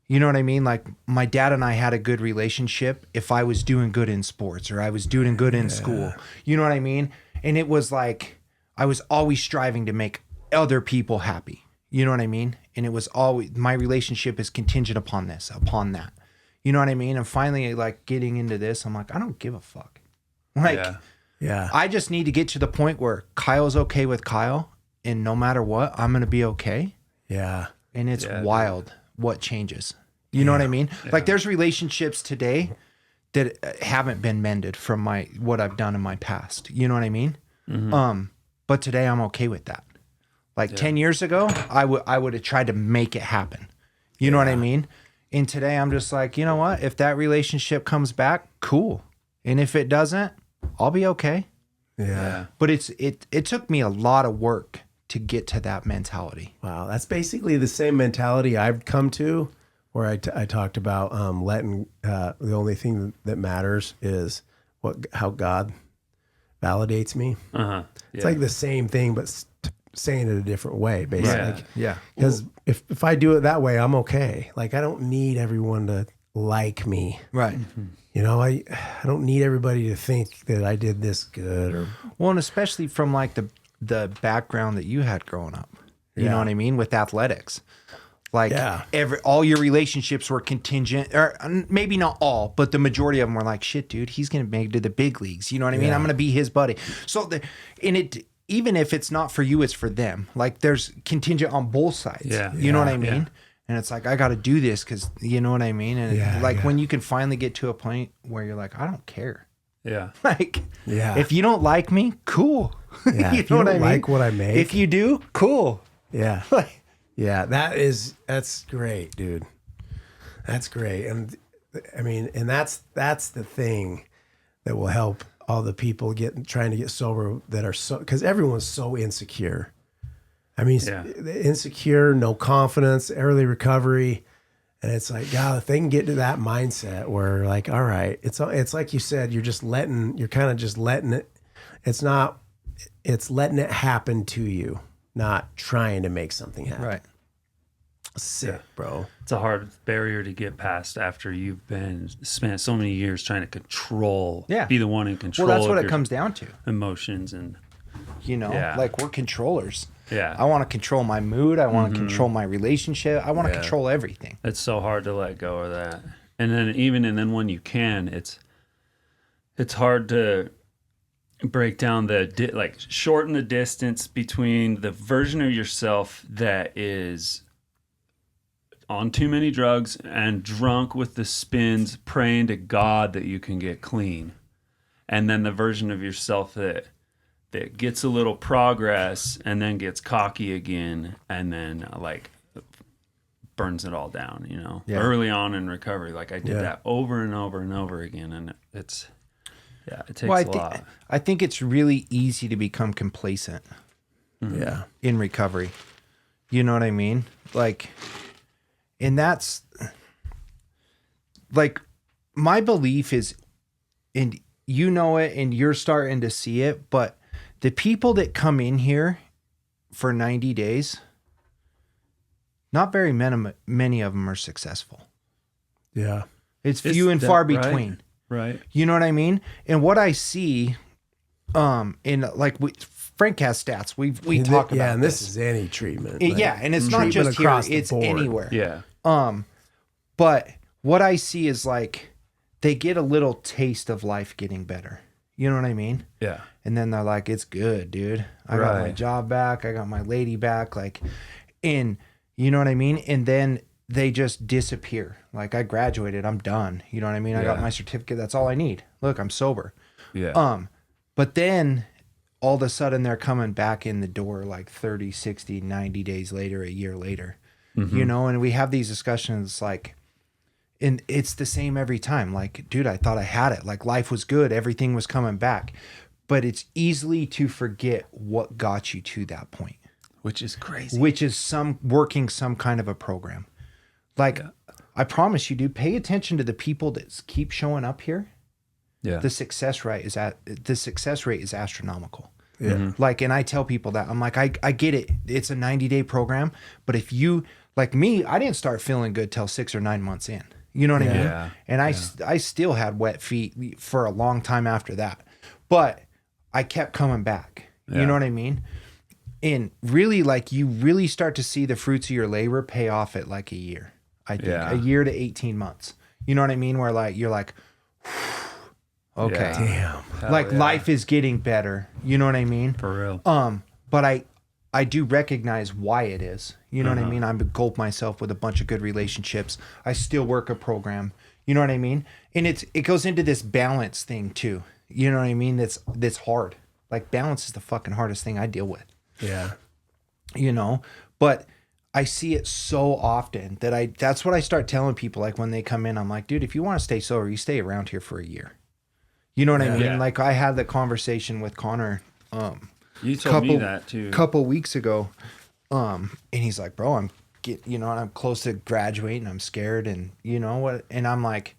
you know what I mean? Like my dad and I had a good relationship if I was doing good in sports or I was doing good in school. You know what I mean? And it was like, I was always striving to make other people happy. You know what I mean? And it was always, my relationship is contingent upon this, upon that. You know what I mean? And finally, like getting into this, I'm like, I don't give a fuck. Like, yeah. I just need to get to the point where Kyle's okay with Kyle. And no matter what, I'm going to be okay. Yeah. And it's wild what changes. You know what I mean? Yeah. Like there's relationships today that haven't been mended from what I've done in my past. You know what I mean? Mm-hmm. But today I'm okay with that. Like 10 years ago, I would have tried to make it happen. You know what I mean? And today I'm just like, you know what? If that relationship comes back, cool. And if it doesn't, I'll be okay. Yeah. But it took me a lot of work to get to that mentality. Wow. That's basically the same mentality I've come to, where I talked about letting the only thing that matters is how God validates me. Uh-huh. It's like the same thing, but saying it a different way, basically. Yeah. Because if I do it that way, I'm okay. Like I don't need everyone to like me. Right. Mm-hmm. You know, I don't need everybody to think that I did this good or. Well, and especially from like the background that you had growing up. You know what I mean? With athletics. Like all your relationships were contingent, or maybe not all, but the majority of them were like, shit, dude, he's going to make it to the big leagues. You know what I mean? I'm going to be his buddy. So even if it's not for you, it's for them. Like there's contingent on both sides. Yeah. You know what I mean? Yeah. And it's like, I got to do this because you know what I mean? And when you can finally get to a point where you're like, I don't care. Yeah. Like, Yeah. if you don't like me, cool. Yeah. You If know you what I don't mean? like what I make. If you do, cool. Yeah. Like, Yeah. That's great, dude. That's great. And I mean, and that's the thing that will help all the people trying to get sober that are because everyone's so insecure. I mean, Yeah. insecure, no confidence, early recovery. And it's like, God, if they can get to that mindset where like, all right, it's like you said, you're kind of just letting it, it's letting it happen to you, not trying to make something happen. right. Sick, bro. It's a hard barrier to get past after you've spent so many years trying to control, be the one in control. Well, that's what of it comes down to. emotions and like we're controllers. Yeah. I want to control my mood. I want to control my relationship. I want to control everything. It's so hard to let go of that. And then when you can, it's hard to break down shorten the distance between the version of yourself that is on too many drugs and drunk with the spins, praying to God that you can get clean. And then the version of yourself that gets a little progress and then gets cocky again and then like burns it all down, early on in recovery. Like I did that over and over and over again. And it takes a lot. I think it's really easy to become complacent. Yeah. In recovery. You know what I mean? Like, and that's like my belief is, and you know it and you're starting to see it, but the people that come in here for 90 days, not very many of them are successful. Yeah. It's few and far between. Right. You know what I mean? And what I see, Frank has stats. We talk about. Yeah, and this is any treatment. And it's not just here; it's anywhere. Yeah. But what I see is like they get a little taste of life getting better. You know what I mean? Yeah. And then they're like, "It's good, dude. I got my job back. I got my lady back." Like, and you know what I mean? And then they just disappear. Like, I graduated. I'm done. You know what I mean? I got my certificate. That's all I need. Look, I'm sober. Yeah. But then all of a sudden they're coming back in the door like 30, 60, 90 days later, a year later, and we have these discussions like, and it's the same every time. Like, dude, I thought I had it. Like life was good. Everything was coming back, but it's easily to forget what got you to that point, which is crazy, which is working some kind of a program. Like I promise you, dude, pay attention to the people that keep showing up here. Yeah. The success rate is astronomical. Yeah. Like, and I tell people that I'm like, I get it. It's a 90-day program, but if you like me, I didn't start feeling good till 6 or 9 months in. You know what I mean? Yeah. And I still had wet feet for a long time after that, but I kept coming back. You know what I mean? And really, like, you really start to see the fruits of your labor pay off at like a year. I think a year to 18 months. You know what I mean? Where like you're like, okay, Damn. like life is getting better. You know what I mean? For real. But I do recognize why it is. You know what I mean? I'm gulp myself with a bunch of good relationships. I still work a program. You know what I mean? And it goes into this balance thing too. You know what I mean? That's hard. Like balance is the fucking hardest thing I deal with. Yeah. But I see it so often that's what I start telling people. Like when they come in, I'm like, dude, if you want to stay sober, you stay around here for a year. You know what I mean? Yeah. Like I had the conversation with Connor, You told me that too. couple weeks ago. And he's like, bro, I'm close to graduating. I'm scared. And you know what? And I'm like,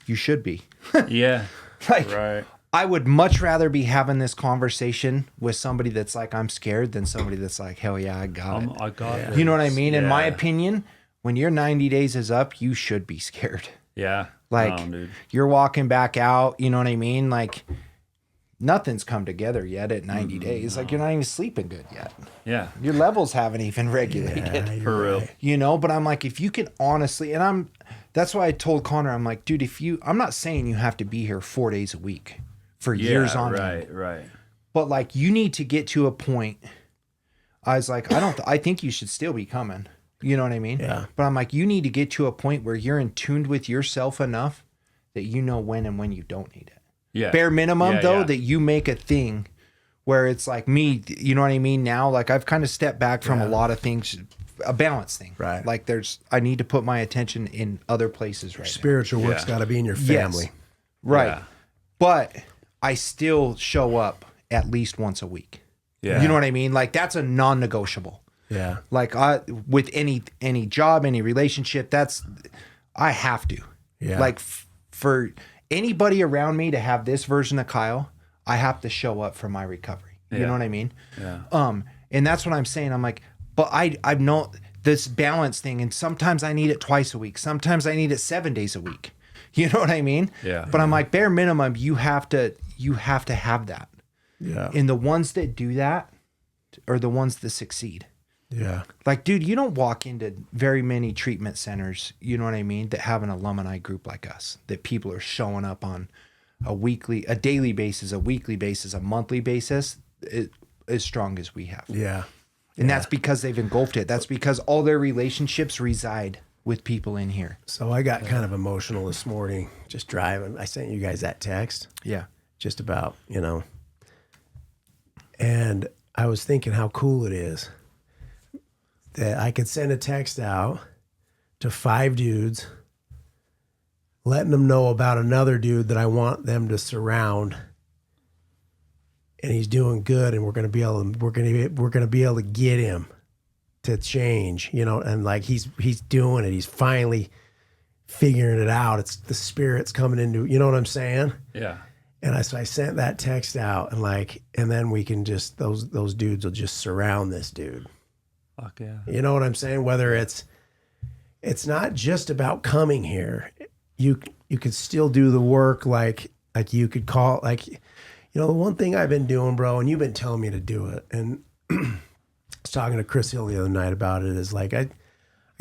you should be. Yeah. Like, right. I would much rather be having this conversation with somebody that's like, I'm scared than somebody that's like, hell yeah, I got it. I got it. You know what I mean? In my opinion, when your 90 days is up, you should be scared. Yeah. Like dude. you're walking back out, you know what I mean? Like nothing's come together yet at 90 days. Like you're not even sleeping good yet. Yeah. Your levels haven't even regulated. For real. But I'm like, if you can honestly, and that's why I told Connor, I'm like, dude, I'm not saying you have to be here 4 days a week for years on end. Right. But like you need to get to a point. I was like, I think you should still be coming. You know what I mean? Yeah. But I'm like, you need to get to a point where you're in tune with yourself enough that you know when and when you don't need it. Yeah. Bare minimum, Yeah, though, yeah. that you make a thing where it's like me, you know what I mean? Now, like I've kind of stepped back from a lot of things, a balance thing. Right. Like I need to put my attention in other places right now. Spiritual work's Yeah. got to be in your Yes. family. Right. Yeah. But I still show up at least once a week. Yeah. You know what I mean? Like that's a non-negotiable. Yeah. Like with any job, any relationship, I have to. Yeah. Like for anybody around me to have this version of Kyle, I have to show up for my recovery. You Yeah. know what I mean? Yeah. And that's what I'm saying. I'm like, but I've known this balance thing, and sometimes I need it twice a week. Sometimes I need it 7 days a week. You know what I mean? Yeah. But I'm like, bare minimum, you have to have that. Yeah. And the ones that do that are the ones that succeed. Yeah. Like, dude, you don't walk into very many treatment centers, you know what I mean, that have an alumni group like us, that people are showing up on a daily basis, a weekly basis, a monthly basis, as strong as we have. Yeah. And that's because they've engulfed it. That's because all their relationships reside with people in here. So I got kind of emotional this morning just driving. I sent you guys that text Yeah. just about, and I was thinking how cool it is that I could send a text out to 5 dudes, letting them know about another dude that I want them to surround, and he's doing good, and we're going to be able to get him to change, and like he's doing it. He's finally figuring it out. It's the Spirit's coming into, you know what I'm saying? Yeah. And so I sent that text out, and then we can just those dudes will just surround this dude. Fuck yeah. You know what I'm saying? Whether it's not just about coming here. You could still do the work, like you could call, the one thing I've been doing, bro, and you've been telling me to do it. And I was talking to Chris Hill the other night about it, is like I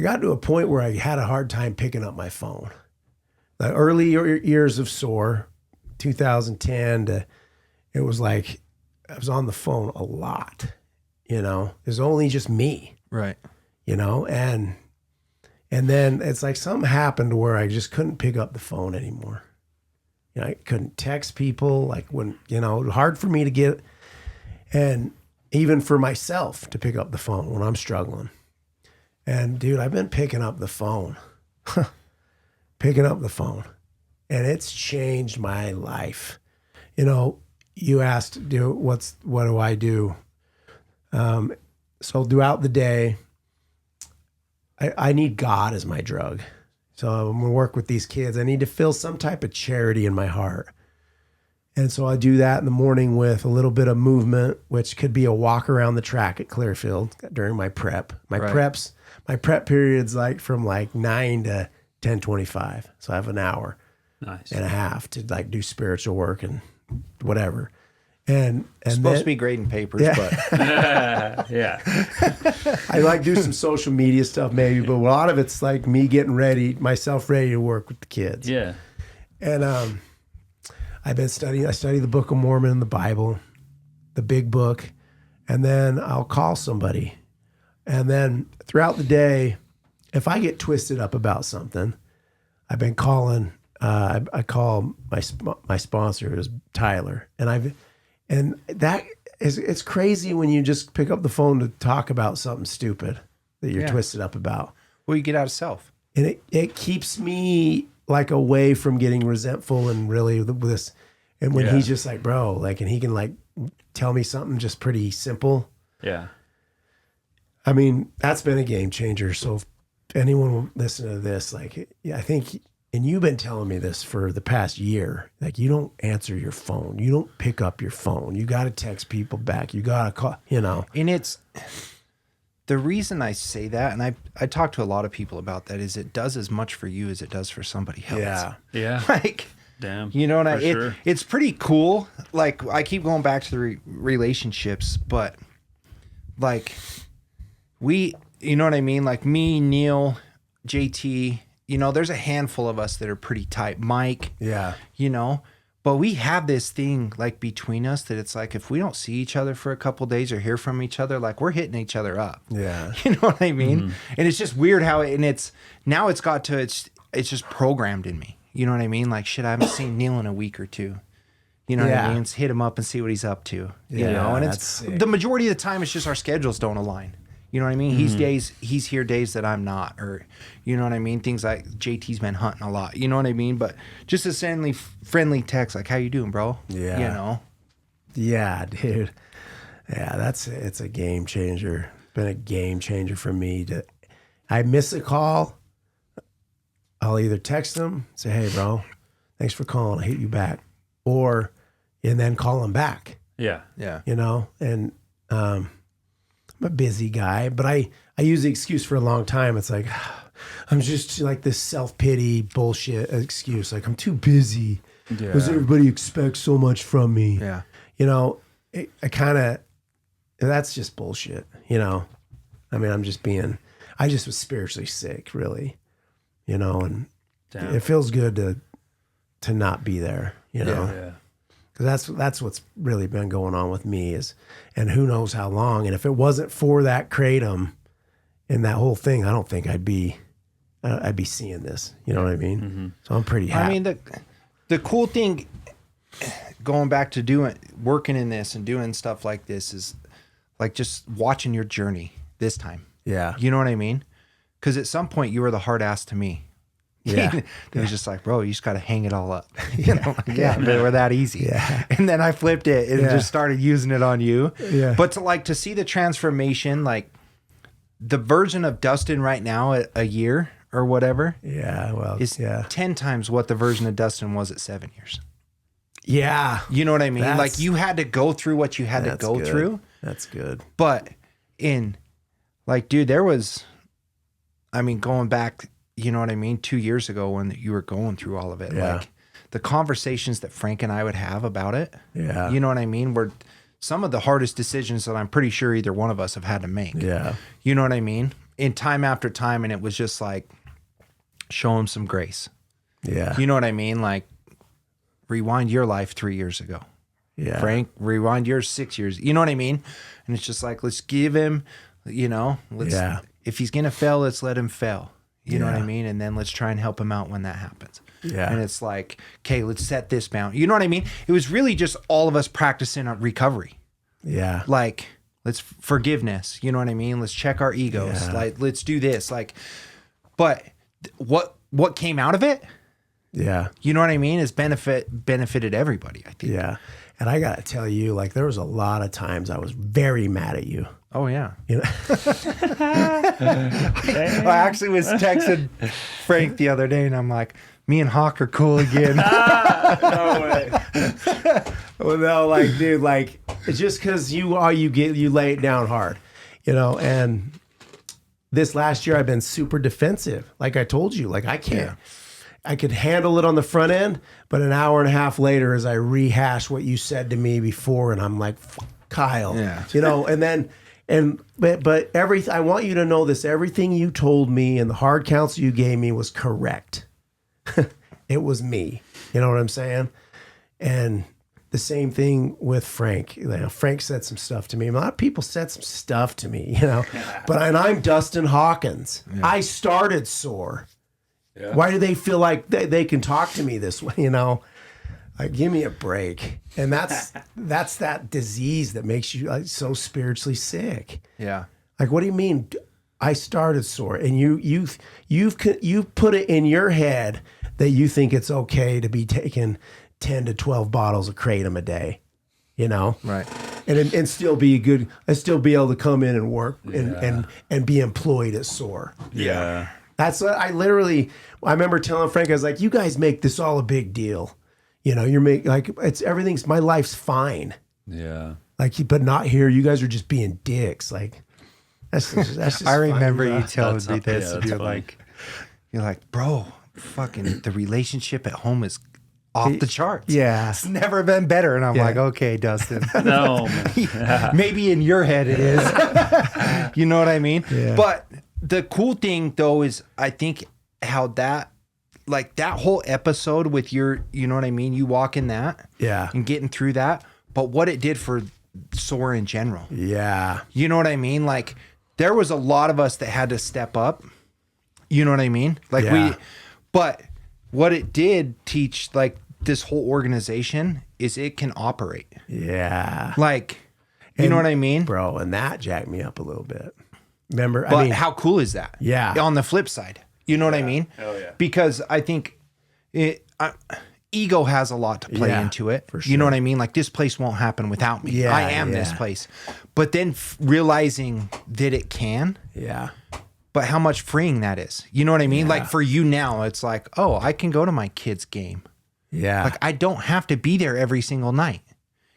got to a point where I had a hard time picking up my phone. The early years of SOAR, 2010 it was like I was on the phone a lot. It was only just me. Right. And then it's like something happened where I just couldn't pick up the phone anymore. I couldn't text people, like when, hard for me to get, and even for myself to pick up the phone when I'm struggling. And dude, I've been picking up the phone, and it's changed my life. You asked, what do I do? So throughout the day, I need God as my drug. So I'm going to work with these kids. I need to feel some type of charity in my heart. And so I do that in the morning with a little bit of movement, which could be a walk around the track at Clearfield during my prep. My prep period's like from 9 to 10:25. So I have an hour and a half to do spiritual work and whatever. And Supposed to be grading papers, but Yeah. I do some social media stuff maybe, but a lot of it's like me getting myself ready to work with the kids. Yeah. And I've been studying. I study the Book of Mormon and the Bible, the big book, and then I'll call somebody. And then throughout the day, if I get twisted up about something, I've been calling. I call my sponsor is Tyler, and that is, it's crazy when you just pick up the phone to talk about something stupid that you're twisted up about. well, you get out of self. And it keeps me away from getting resentful and really this. And when he's just bro, and he can tell me something just pretty simple. Yeah. I mean, that's been a game changer. So if anyone will listen to this, I think, and you've been telling me this for the past year, you don't answer your phone. You don't pick up your phone. You got to text people back. You got to call, And it's the reason I say that, and I talk to a lot of people about that, is it does as much for you as it does for somebody else. Yeah. Yeah. Damn. You know what sure. it's pretty cool. I keep going back to the relationships, but we, you know what I mean? Me, Neil, JT, there's a handful of us that are pretty tight. Mike, Yeah. but we have this thing between us that it's if we don't see each other for a couple days or hear from each other, we're hitting each other up. Yeah. You know what I mean? And it's just weird how it's just programmed in me. You know what I mean? Shit, I haven't seen Neil in a week or two. You know what I mean? Let's hit him up and see what he's up to. You know, and it's the majority of the time it's just our schedules don't align. You know what I mean? He's here days that I'm not, or you know what I mean? Things like JT's been hunting a lot. You know what I mean? But just a friendly text like, "How you doing, bro?" Yeah. You know? Yeah, dude. Yeah, it's a game changer. Been a game changer for me. I miss a call. I'll either text them, say, "Hey, bro, thanks for calling. I hit you back," and then call them back. Yeah. You know, and I'm a busy guy, but I use the excuse for a long time. It's like I'm just like this self-pity bullshit excuse. Like I'm too busy because everybody expects so much from me. Yeah. You know, that's just bullshit. You know, I mean, I just was spiritually sick, really. You know, and it feels good to not be there. You know. Yeah. Because that's what's really been going on with me and who knows how long. And if it wasn't for that kratom and that whole thing, I don't think I'd be seeing this. You know what I mean? Mm-hmm. So I'm pretty happy. I mean, the cool thing, going back to working in this and doing stuff like this, is like just watching your journey this time. Yeah. You know what I mean? Because at some point you were the hard ass to me. Yeah. It was just like, bro, you just got to hang it all up. You know, like, they were that easy. Yeah. And then I flipped it and just started using it on you. Yeah. But to see the transformation, like the version of Dustin right now at a year or whatever. Yeah. Well, is 10 times what the version of Dustin was at 7 years. Yeah. You know what I mean? Like you had to go through what you had to go through. That's good. But dude, there was, going back, you know what I mean? 2 years ago when you were going through all of it, like the conversations that Frank and I would have about it. Yeah. You know what I mean? Were some of the hardest decisions that I'm pretty sure either one of us have had to make. Yeah. You know what I mean? In time after time. And it was just like, show him some grace. Yeah. You know what I mean? Like rewind your life 3 years ago. Yeah. Frank, rewind yours 6 years. You know what I mean? And it's just like, let's give him, you know, if he's going to fail, let's let him fail. You know what I mean? And then let's try and help him out when that happens. Yeah. And it's like, okay, let's set this bound. You know what I mean? It was really just all of us practicing on recovery. Yeah. Like, let's forgiveness. You know what I mean? Let's check our egos. Yeah. Like, let's do this. Like, but what came out of it? Yeah. You know what I mean? Is benefited everybody, I think. Yeah. And I got to tell you, like, there was a lot of times I was very mad at you. Oh, yeah. You know? I actually was texting Frank the other day, and I'm like, me and Hawk are cool again. No way. Well, no, like, dude, like, it's just because you lay it down hard, you know. And this last year, I've been super defensive. Like I told you, like, I can't. Yeah. I could handle it on the front end, but an hour and a half later, as I rehash what you said to me before, and I'm like, Kyle, you know, but everything, I want you to know this, everything you told me and the hard counsel you gave me was correct. It was me. You know what I'm saying? And the same thing with Frank. You know, Frank said some stuff to me. A lot of people said some stuff to me, you know, and I'm Dustin Hawkins. Yeah. I started SOAR. Yeah. Why do they feel like they can talk to me this way? You know, like, give me a break. And that's that disease that makes you like so spiritually sick. Yeah. Like, what do you mean? I started SOAR, and you've put it in your head that you think it's okay to be taking 10 to 12 bottles of kratom a day, you know? Right. And still be good, and still be able to come in and work and be employed at SOAR. Yeah. That's what I remember telling Frank, I was like, you guys make this all a big deal. You know, my life's fine. Yeah. Like, but not here. You guys are just being dicks. Like, that's just I remember funny, you telling me this. Yeah, you're like, bro, fucking the relationship at home is off the charts. Yeah. It's never been better. And I'm like, okay, Dustin. No, man. Maybe in your head it is. You know what I mean? Yeah. But the cool thing though is I think how that whole episode with your, you know what I mean? You walk in that and getting through that, but what it did for SOAR in general. Yeah. You know what I mean? Like there was a lot of us that had to step up. You know what I mean? Like but what it did teach, like this whole organization is it can operate. Yeah. Like, you know what I mean? Bro, and that jacked me up a little bit. Remember? But how cool is that? Yeah. On the flip side, you know what I mean? Hell yeah. Because I think ego has a lot to play into it. for sure. You know what I mean? Like, this place won't happen without me. Yeah, I am this place. But then realizing that it can, Yeah. but how much freeing that is. You know what I mean? Yeah. Like, for you now, it's like, oh, I can go to my kid's game. Yeah. Like, I don't have to be there every single night.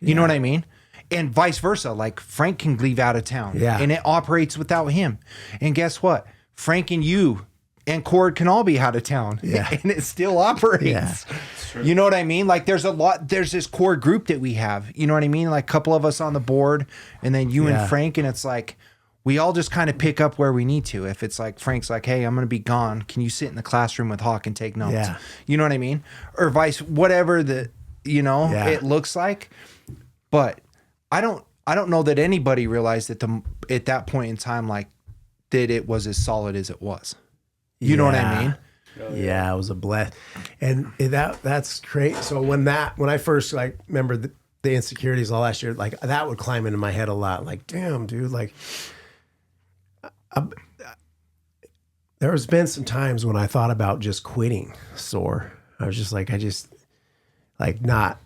You know what I mean? And vice versa. Like, Frank can leave out of town. Yeah. And it operates without him. And guess what? Frank and you and Cord can all be out of town. Yeah. And it still operates. Yeah. You know what I mean? Like, there's this core group that we have. You know what I mean? Like, a couple of us on the board, and then you and Frank, and it's like, we all just kind of pick up where we need to. If it's like, Frank's like, hey, I'm going to be gone. Can you sit in the classroom with Hawk and take notes? Yeah. You know what I mean? Or whatever it looks like. But I don't know that anybody realized at that point in time, like, that it was as solid as it was. You know what I mean? Yeah, it was a bless. And that's great. So when I first like remember the insecurities all last year, like that would climb into my head a lot. Like, damn, dude, like there has been some times when I thought about just quitting SOAR. I was just like, not,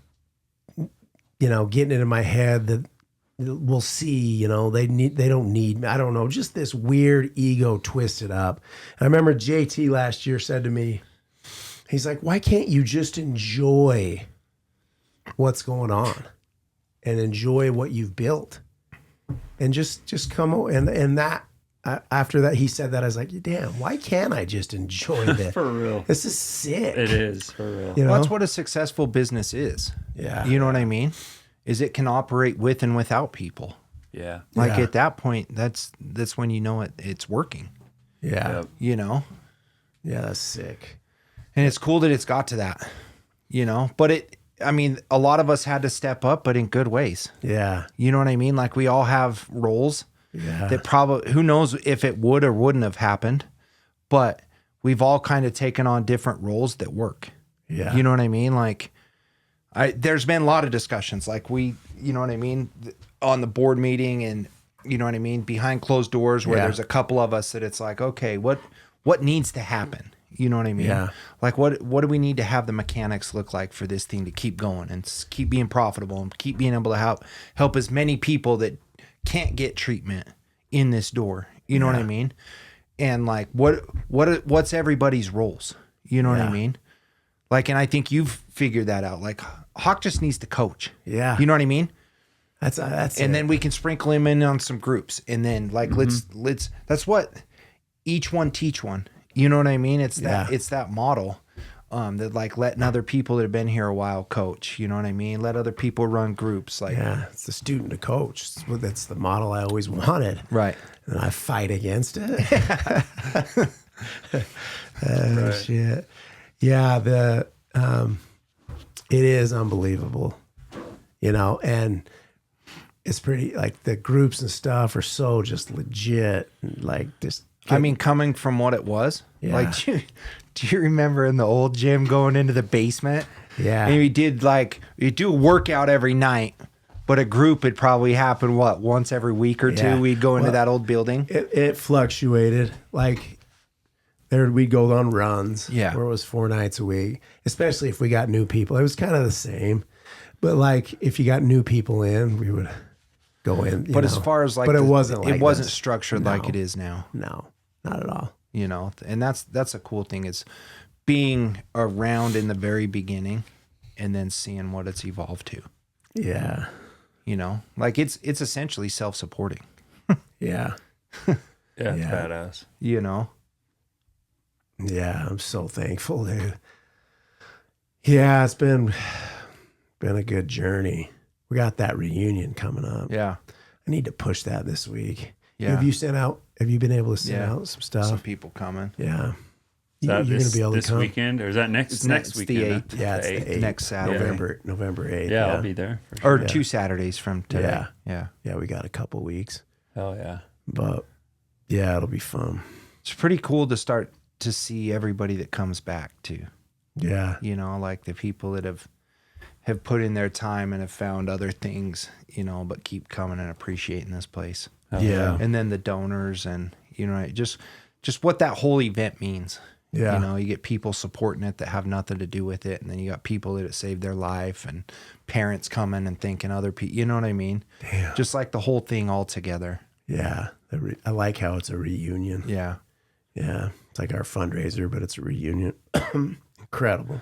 getting it in my head that we'll see, they don't need me. I don't know, just this weird ego twisted up. And I remember JT last year said to me, he's like, why can't you just enjoy what's going on and enjoy what you've built and just come and that after that he said that, I was like, damn, why can't I just enjoy this? For real. This is sick. It is, for real. You know? Well, that's what a successful business is. Yeah. You know what I mean? Is it can operate with and without people. Yeah. Like at that point, that's when you know it's working. Yeah. Yep. You know? Yeah, that's sick. And it's cool that it's got to that, but a lot of us had to step up, but in good ways. Yeah. You know what I mean? Like, we all have roles that probably, who knows if it would or wouldn't have happened, but we've all kind of taken on different roles that work. Yeah. You know what I mean? Like, there's been a lot of discussions, like you know what I mean, on the board meeting, and you know what I mean, behind closed doors, where there's a couple of us that it's like, okay, what needs to happen? You know what I mean? Yeah. Like, what do we need to have the mechanics look like for this thing to keep going and keep being profitable and keep being able to help as many people that can't get treatment in this door? You know what I mean? And like, what's everybody's roles? You know what I mean? Like, and I think you've figured that out. Like, Hawk just needs to coach. Yeah. You know what I mean? That's and then we can sprinkle him in on some groups, and then like let's that's what each one teach one. You know what I mean? It's that model that like letting other people that have been here a while coach. You know what I mean? Let other people run groups. Like, it's the student to coach. That's the model I always wanted. right. And I fight against it. Right. Shit. Yeah, it is unbelievable, and it's pretty, like, the groups and stuff are so just legit, like, just. Coming from what it was, like, do you remember in the old gym going into the basement? Yeah. And we do a workout every night, but a group would probably happen, once every week or two? Yeah. We'd go into that old building. It fluctuated. Like, we'd go on runs. Yeah. Where it was 4 nights a week, especially if we got new people. It was kind of the same. But, like, if you got new people in, we would go in. But as far as, like, but it wasn't like it wasn't this. structured like it is now. No, not at all. And that's a cool thing, is being around in the very beginning and then seeing what it's evolved to. Yeah. Like, it's essentially self-supporting. Yeah. Yeah, it's badass. Yeah, I'm so thankful, dude. Yeah, it's been a good journey. We got that reunion coming up. Yeah. I need to push that this week. Yeah. Have you been able to send out some stuff? Some people coming. Yeah. Is that You're going to be able to this come? weekend, or is that next It's next the weekend? 8th. Yeah, it's the 8th. Next Saturday. November 8th. Yeah, I'll be there. For sure. Or 2 Saturdays from today. Yeah. Yeah. Yeah, we got a couple weeks. Hell yeah. But yeah, it'll be fun. It's pretty cool to start to see everybody that comes back too. Yeah. You know, like the people that have put in their time and have found other things, you know, but keep coming and appreciating this place. Yeah. And then the donors and, you know, just what that whole event means. Yeah. You know, you get people supporting it that have nothing to do with it. And then you got people that it saved their life and parents coming and thinking other people, you know what I mean? Damn. Just like the whole thing all together. Yeah. I like how it's a reunion. Yeah. Yeah. It's like our fundraiser, but it's a reunion. Incredible.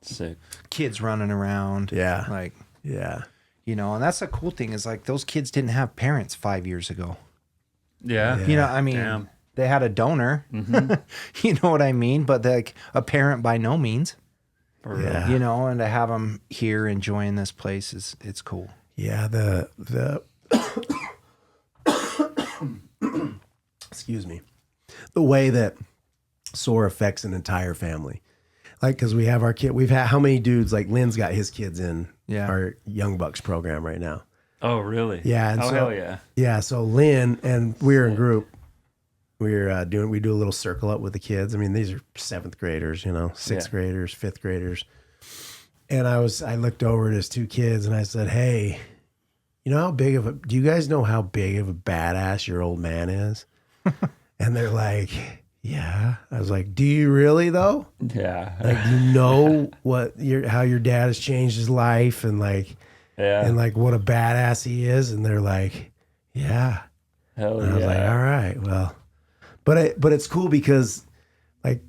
Sick. Kids running around. Yeah. Like, Yeah. you know, and that's the cool thing is like those kids didn't have parents 5 years ago. Yeah. You know, I mean, Damn. they had a donor, you know what I mean? But like a parent by no means, For real. Yeah. you know, and to have them here enjoying this place it's cool. Yeah. The excuse me. The way that SOAR affects an entire family. Like, cause we have our kid, we've had how many dudes, like Lynn's got his kids in our Young Bucks program right now. Oh, really? Yeah. And Oh, so, hell yeah. Yeah. So Lynn and we're in group. We do a little circle up with the kids. I mean, these are 7th graders, you know, 6th graders, 5th graders. And I looked over at his 2 kids and I said, hey, you know do you guys know how big of a badass your old man is? And they're like, yeah. I was like, do you really though? Yeah. Like, you know how your dad has changed his life and like, Yeah. and like what a badass he is. And they're like, yeah. Hell And I was like, yeah. all right, well, but it's cool because like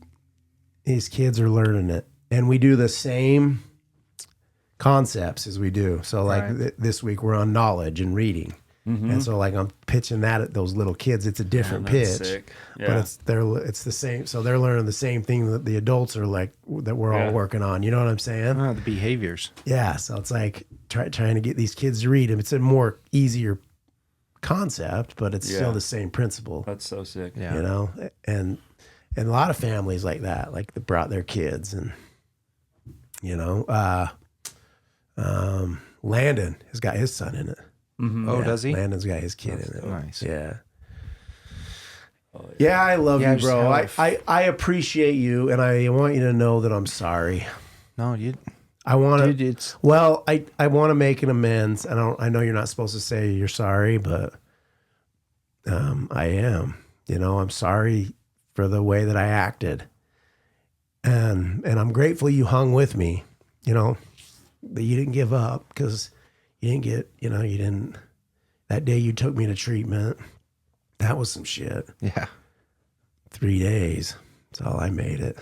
these kids are learning it and we do the same concepts as we do. So like Right. this week we're on knowledge and reading. And so like I'm pitching that at those little kids. It's a different Man, that's pitch, sick. but Yeah. it's the same. So they're learning the same thing that the adults are like, that we're all Yeah. working on. You know what I'm saying? The behaviors. Yeah. So it's like trying to get these kids to read them. It's a more easier concept, but it's still Yeah. the same principle. That's so sick. Yeah. You know, and a lot of families like that, like they brought their kids, and you know, Landon has got his son in it. Oh, Yeah, does he? Landon's got his kid in it. Nice. Yeah. Oh, Yeah, I love Yeah, you, bro. just I appreciate you, and I want you to know that I'm sorry. No, you, I want dude, to. it's Well, I want to make an amends. I know you're not supposed to say you're sorry, but I am. You know, I'm sorry for the way that I acted, and I'm grateful you hung with me. You know, that you didn't give up because you didn't get. You know, you didn't. That day you took me to treatment. That was some shit. yeah. 3 days. That's all I made it.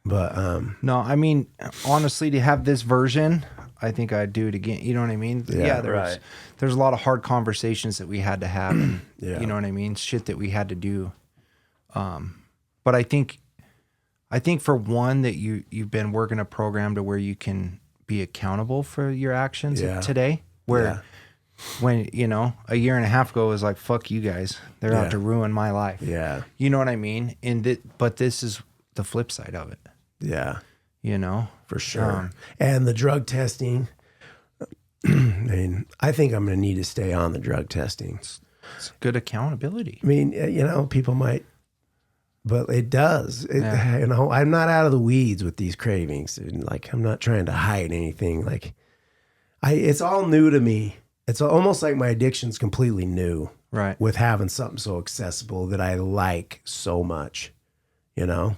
But No, I mean, honestly, to have this version, I think I'd do it again. You know what I mean? Yeah, There's a lot of hard conversations that we had to have. And, Yeah. You know what I mean? Shit that we had to do. But I think for one that you've been working a program to where you can be accountable for your actions Yeah. today. Where Yeah. when, you know, a year and a half ago it was like, fuck you guys. They're Yeah. out to ruin my life. yeah, You know what I mean? But this is the flip side of it, yeah, you know? for sure. And the drug testing. I mean, I think I'm going to need to stay on the drug testing. It's good accountability. I mean, you know, people might, but it does. You know, I'm not out of the weeds with these cravings. And like, I'm not trying to hide anything. Like, it's all new to me. It's almost like my addiction's completely new. Right. With having something so accessible that I like so much, you know.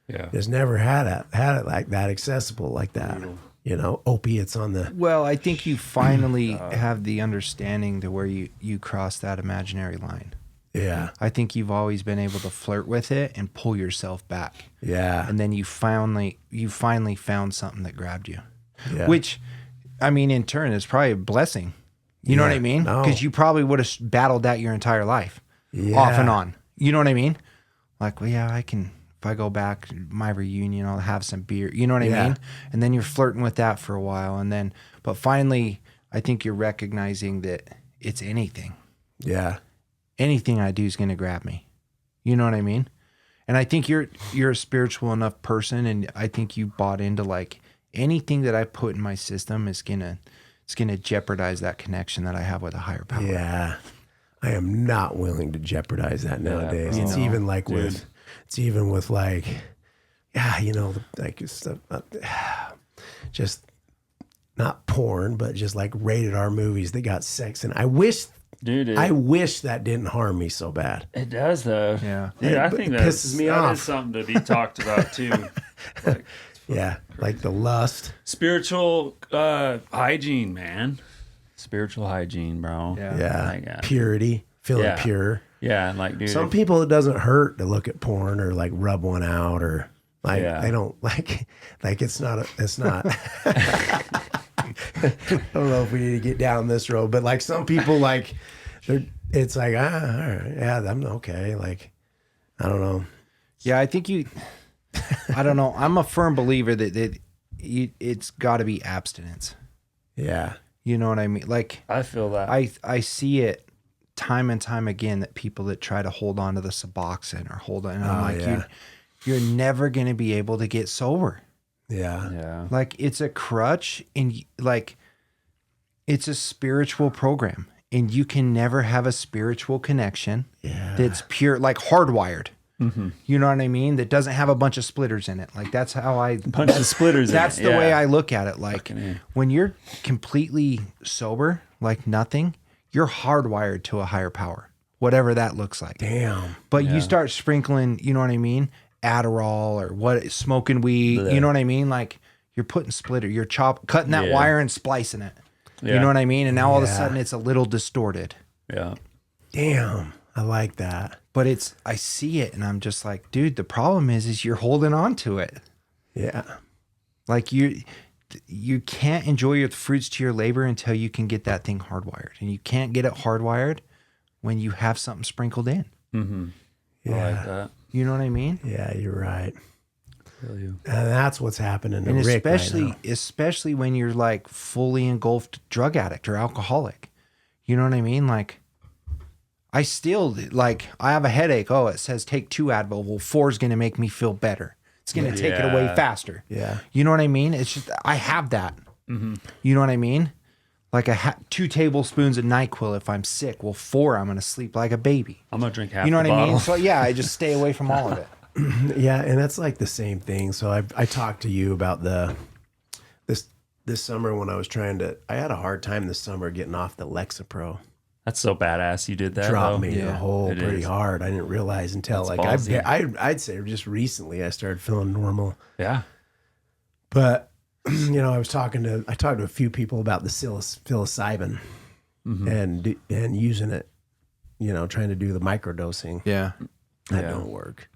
Yeah. Just never had it like that accessible like that. You know, opiates on the Well, I think you finally have the understanding to where you cross that imaginary line. yeah, I think you've always been able to flirt with it and pull yourself back. yeah, And then you finally found something that grabbed you. yeah. Which, I mean, in turn, is probably a blessing. You know what I mean? No. Because you probably would have battled that your entire life, Yeah. off and on. You know what I mean? Like, well, yeah, I can. If I go back, my reunion, I'll have some beer. You know what I Yeah. mean? And then you're flirting with that for a while, and then, but finally, I think you're recognizing that it's anything. yeah, Anything I do is going to grab me. You know what I mean? And I think you're a spiritual enough person, and I think you bought into like anything that I put in my system is gonna jeopardize that connection that I have with a higher power. yeah. I am not willing to jeopardize that nowadays. bro. It's even like Dude. it's even with like, yeah, like stuff, just not porn, but just like rated R movies that got sex. And I wish that didn't harm me so bad. It does though. Yeah. Dude, I think that pisses me off. is something to be talked about too. Like, Yeah, like the lust. spiritual hygiene, man. Spiritual hygiene, bro. Yeah. Yeah, Like, purity, feeling Yeah. pure. Yeah, like, dude. Some people, it doesn't hurt to look at porn or like rub one out or like Yeah. they don't like it's not. I don't know if we need to get down this road, but like some people, like it's like all right, yeah, I'm okay. Like I don't know. Yeah, I think I don't know. I'm a firm believer that it's got to be abstinence. Yeah, You know what I mean? Like I feel that. I see it time and time again that people that try to hold on to the Suboxone or hold on, and I'm like, yeah. you're never going to be able to get sober. yeah, yeah. Like it's a crutch, and like it's a spiritual program, and you can never have a spiritual connection that's pure, like hardwired. You know what I mean? That doesn't have a bunch of splitters in it. Like that's how Bunch of splitters in that's it, the yeah. way I look at it. Like Fucking A. when you're completely sober, like nothing, you're hardwired to a higher power, whatever that looks like. damn. But you start sprinkling, you know what I mean? Adderall or smoking weed, you know what I mean? Like you're putting splitter, you're cutting that Yeah. wire and splicing it. You Yeah. know what I mean? And now all of a Yeah. sudden it's a little distorted. Yeah. Damn, I like that. But I see it and I'm just like, dude, the problem is you're holding on to it. Yeah, Like you can't enjoy your fruits to your labor until you can get that thing hardwired. And you can't get it hardwired when you have something sprinkled in. I like that. You know what I mean? yeah, you're right. Feel you. And that's what's happening to And Rick right now. especially when you're like fully engulfed drug addict or alcoholic. You know what I mean? Like I still like I have a headache. Oh, it says take 2 Advil. Well, 4 is going to make me feel better. It's going to take it away Yeah. faster. Yeah. You know what I mean? It's just I have that. You know what I mean? Like 2 tablespoons of NyQuil if I'm sick. Well, 4 I'm going to sleep like a baby. I'm gonna drink half. You know what the I mean? bottle. So yeah, I just stay away from all of it. Yeah, and that's like the same thing. So I talked to you about this summer when I had a hard time this summer getting off the Lexapro. That's so badass. You did that. Dropped though. me in the hole it pretty is. hard. I didn't realize until That's like ballsy. I'd say just recently I started feeling normal. Yeah. But I talked to a few people about the psilocybin and using it. Trying to do the microdosing. Yeah. That Yeah. don't work.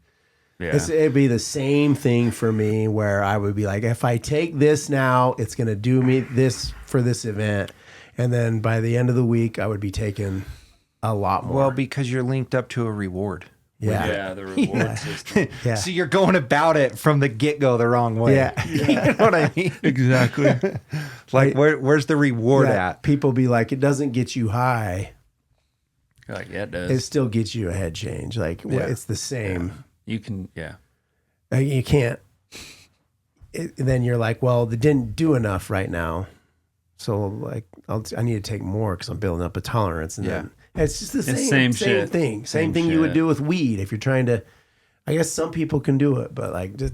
Yeah. It'd be the same thing for me where I would be like, if I take this now, it's going to do me this for this event. And then by the end of the week, I would be taking a lot more. Well, because you're linked up to a reward. yeah. Yeah. The reward system. Yeah. So you're going about it from the get-go the wrong way. Yeah. You know what I mean? Exactly. Like where's the reward Yeah. at? People be like, it doesn't get you high. You're like, yeah, it does. It still gets you a head change. Like it's the same. You can. Yeah. You can't. Then you're like, well, it didn't do enough right now. So like, I need to take more because I'm building up a tolerance. And then it's just the same shit. thing. Same Same thing you would shit. do with weed if you're trying to. I guess some people can do it, but like, just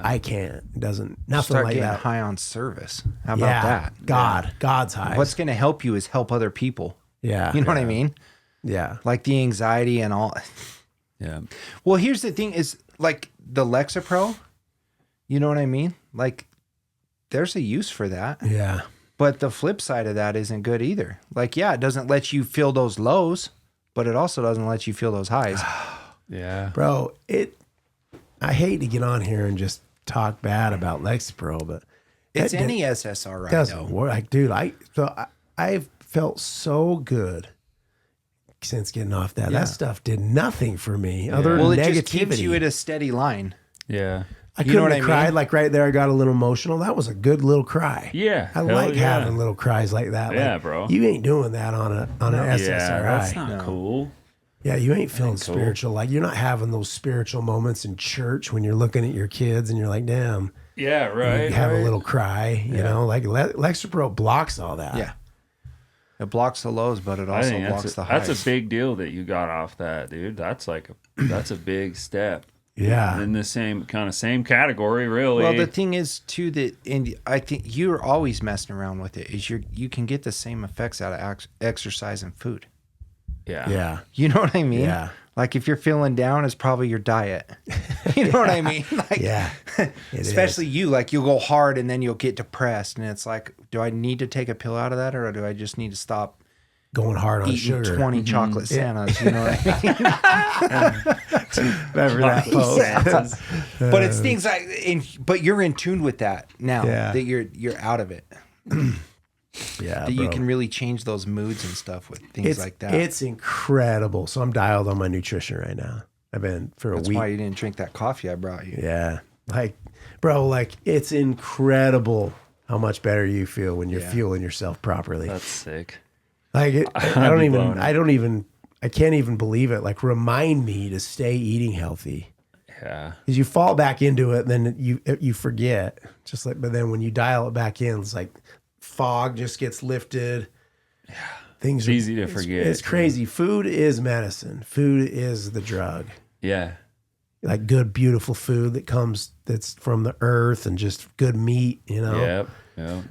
I can't. It doesn't. Nothing Start like getting that. high on service. How about Yeah, that? God's high. What's going to help you is help other people. Yeah, You know what I mean? yeah, Like the anxiety and all. Yeah. Well, here's the thing is like the Lexapro, you know what I mean? Like there's a use for that. yeah. But the flip side of that isn't good either. Like, yeah, it doesn't let you feel those lows, but it also doesn't let you feel those highs. Yeah. Bro, I hate to get on here and just talk bad about Lexapro, but It's that any SSRI doesn't though. work. Like, dude, I've felt so good since getting off that. Yeah. That stuff did nothing for me other Well, than it negativity. just keeps you at a steady line. Yeah. I you couldn't know what have I cried mean? like right there. I got a little emotional. That was a good little cry. Yeah. I Hell like yeah. having little cries like that. Yeah, like, bro. You ain't doing that on an SSRI. Yeah. That's not cool. Yeah, you ain't feeling cool. spiritual. Like you're not having those spiritual moments in church when you're looking at your kids and you're like, damn, Yeah. Right. you have right. a little cry. You know, like Lexapro blocks all that. Yeah. It blocks the lows, but it I also think blocks the highs. that's a big deal that you got off that, dude. That's a big step. Yeah. in the same category, really. Well, the thing is too that, and I think you're always messing around with it. Is you can get the same effects out of exercise and food. yeah. Yeah. You know what I mean? Yeah. Like if you're feeling down, it's probably your diet. You know what I mean? Like, Yeah. especially you, like you'll go hard and then you'll get depressed, and it's like, do I need to take a pill out of that, or do I just need to stop Going hard on eating sugar. 20 chocolate Santas? You know what I mean? Remember that post? But it's things like, but you're in tune with that now that you're out of it. Yeah, That you bro. can really change those moods and stuff with things like that. It's incredible. So I'm dialed on my nutrition right now. I've been for a That's week. why you didn't drink that coffee I brought you. Yeah. Like, bro, like it's incredible how much better you feel when you're fueling yourself properly. That's sick. Like I'd be I can't even believe it. Like remind me to stay eating healthy. Yeah. Because you fall back into it, and then you forget. Just like, but then when you dial it back in, it's like fog just gets lifted. Yeah. Things It's easy to forget. It's crazy. Food is medicine. Food is the drug. Yeah. Like good, beautiful food that's from the earth, and just good meat, you know. Yep.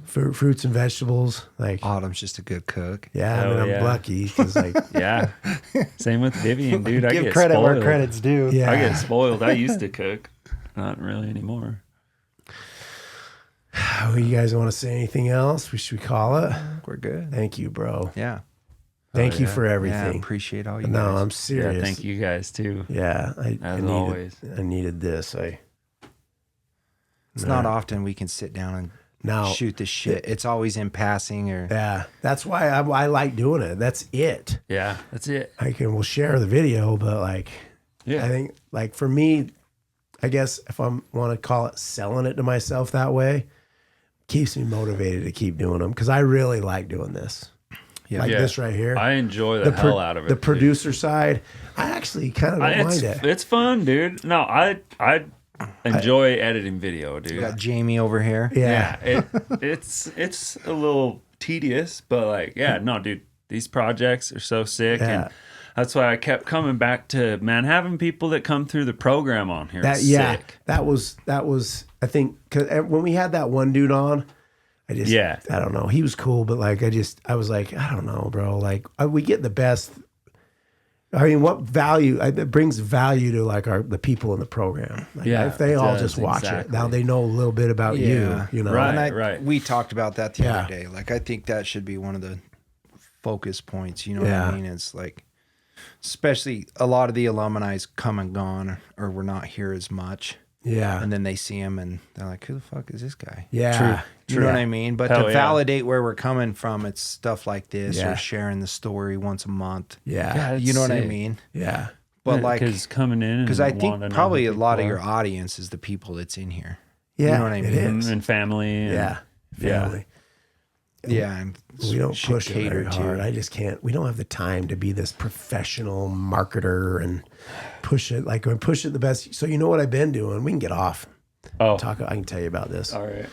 Fruits and vegetables. Like Autumn's just a good cook. yeah, I mean, I'm lucky because like Yeah. Same with Vivian, dude. I Give get credit spoiled. where credit's due. yeah. I get spoiled. I used to cook. Not really anymore. Oh, you guys want to say anything else? Should we call it? We're good. Thank you, bro. Yeah. Thank you yeah. for Yeah, everything. appreciate all you No, guys. I'm serious. Yeah, thank you guys too. Yeah, I As needed, always. I needed this. It's not often we can sit down and Now, shoot the shit. It's always in passing or yeah, that's why I like doing it. That's it. Yeah, that's it. We'll share the video, but like, Yeah. I think like for me, I guess if I want to call it selling it to myself that way, keeps me motivated to keep doing them because I really like doing this. Like Yeah. this right here. I enjoy the hell out of it. The dude. producer side, I actually kind of don't mind it. It's fun, dude. No, I enjoy editing video, dude. you got Jamie over here. Yeah. It's a little tedious, but like, yeah, no, dude, these projects are so sick, Yeah. and that's why I kept coming back to, man, having people that come through the program on here. Is sick. That was I think cause when we had that one dude on, I don't know, he was cool, but like I was like, I don't know, bro, like we get the best. I mean, what value it brings value to like the people in the program. Like, Yeah, if they it all does, just watch exactly. it, now they know a little bit about you know. Right. And we talked about that the Yeah. other day. Like, I think that should be one of the focus points. You know what I mean? It's like, especially a lot of the alumni's come and gone, or we're not here as much. Yeah. And then they see him and they're like, who the fuck is this guy? Yeah. You know what I mean? But Hell to yeah. validate where we're coming from, it's stuff like this Yeah. or sharing the story once a month. Yeah. it's You know what I sick. mean? Yeah. But like, because coming in, because I and think wanting to know probably who a lot of people your are. audience is the people that's in here. Yeah. You know what I it mean? is. and family. And, Yeah. Family. Yeah. And We don't should push it cater very to. hard. I just can't. We don't have the time to be this professional marketer and push it like push it the best. So you know what I've been doing? We can get off. Oh, I can tell you about this. all right.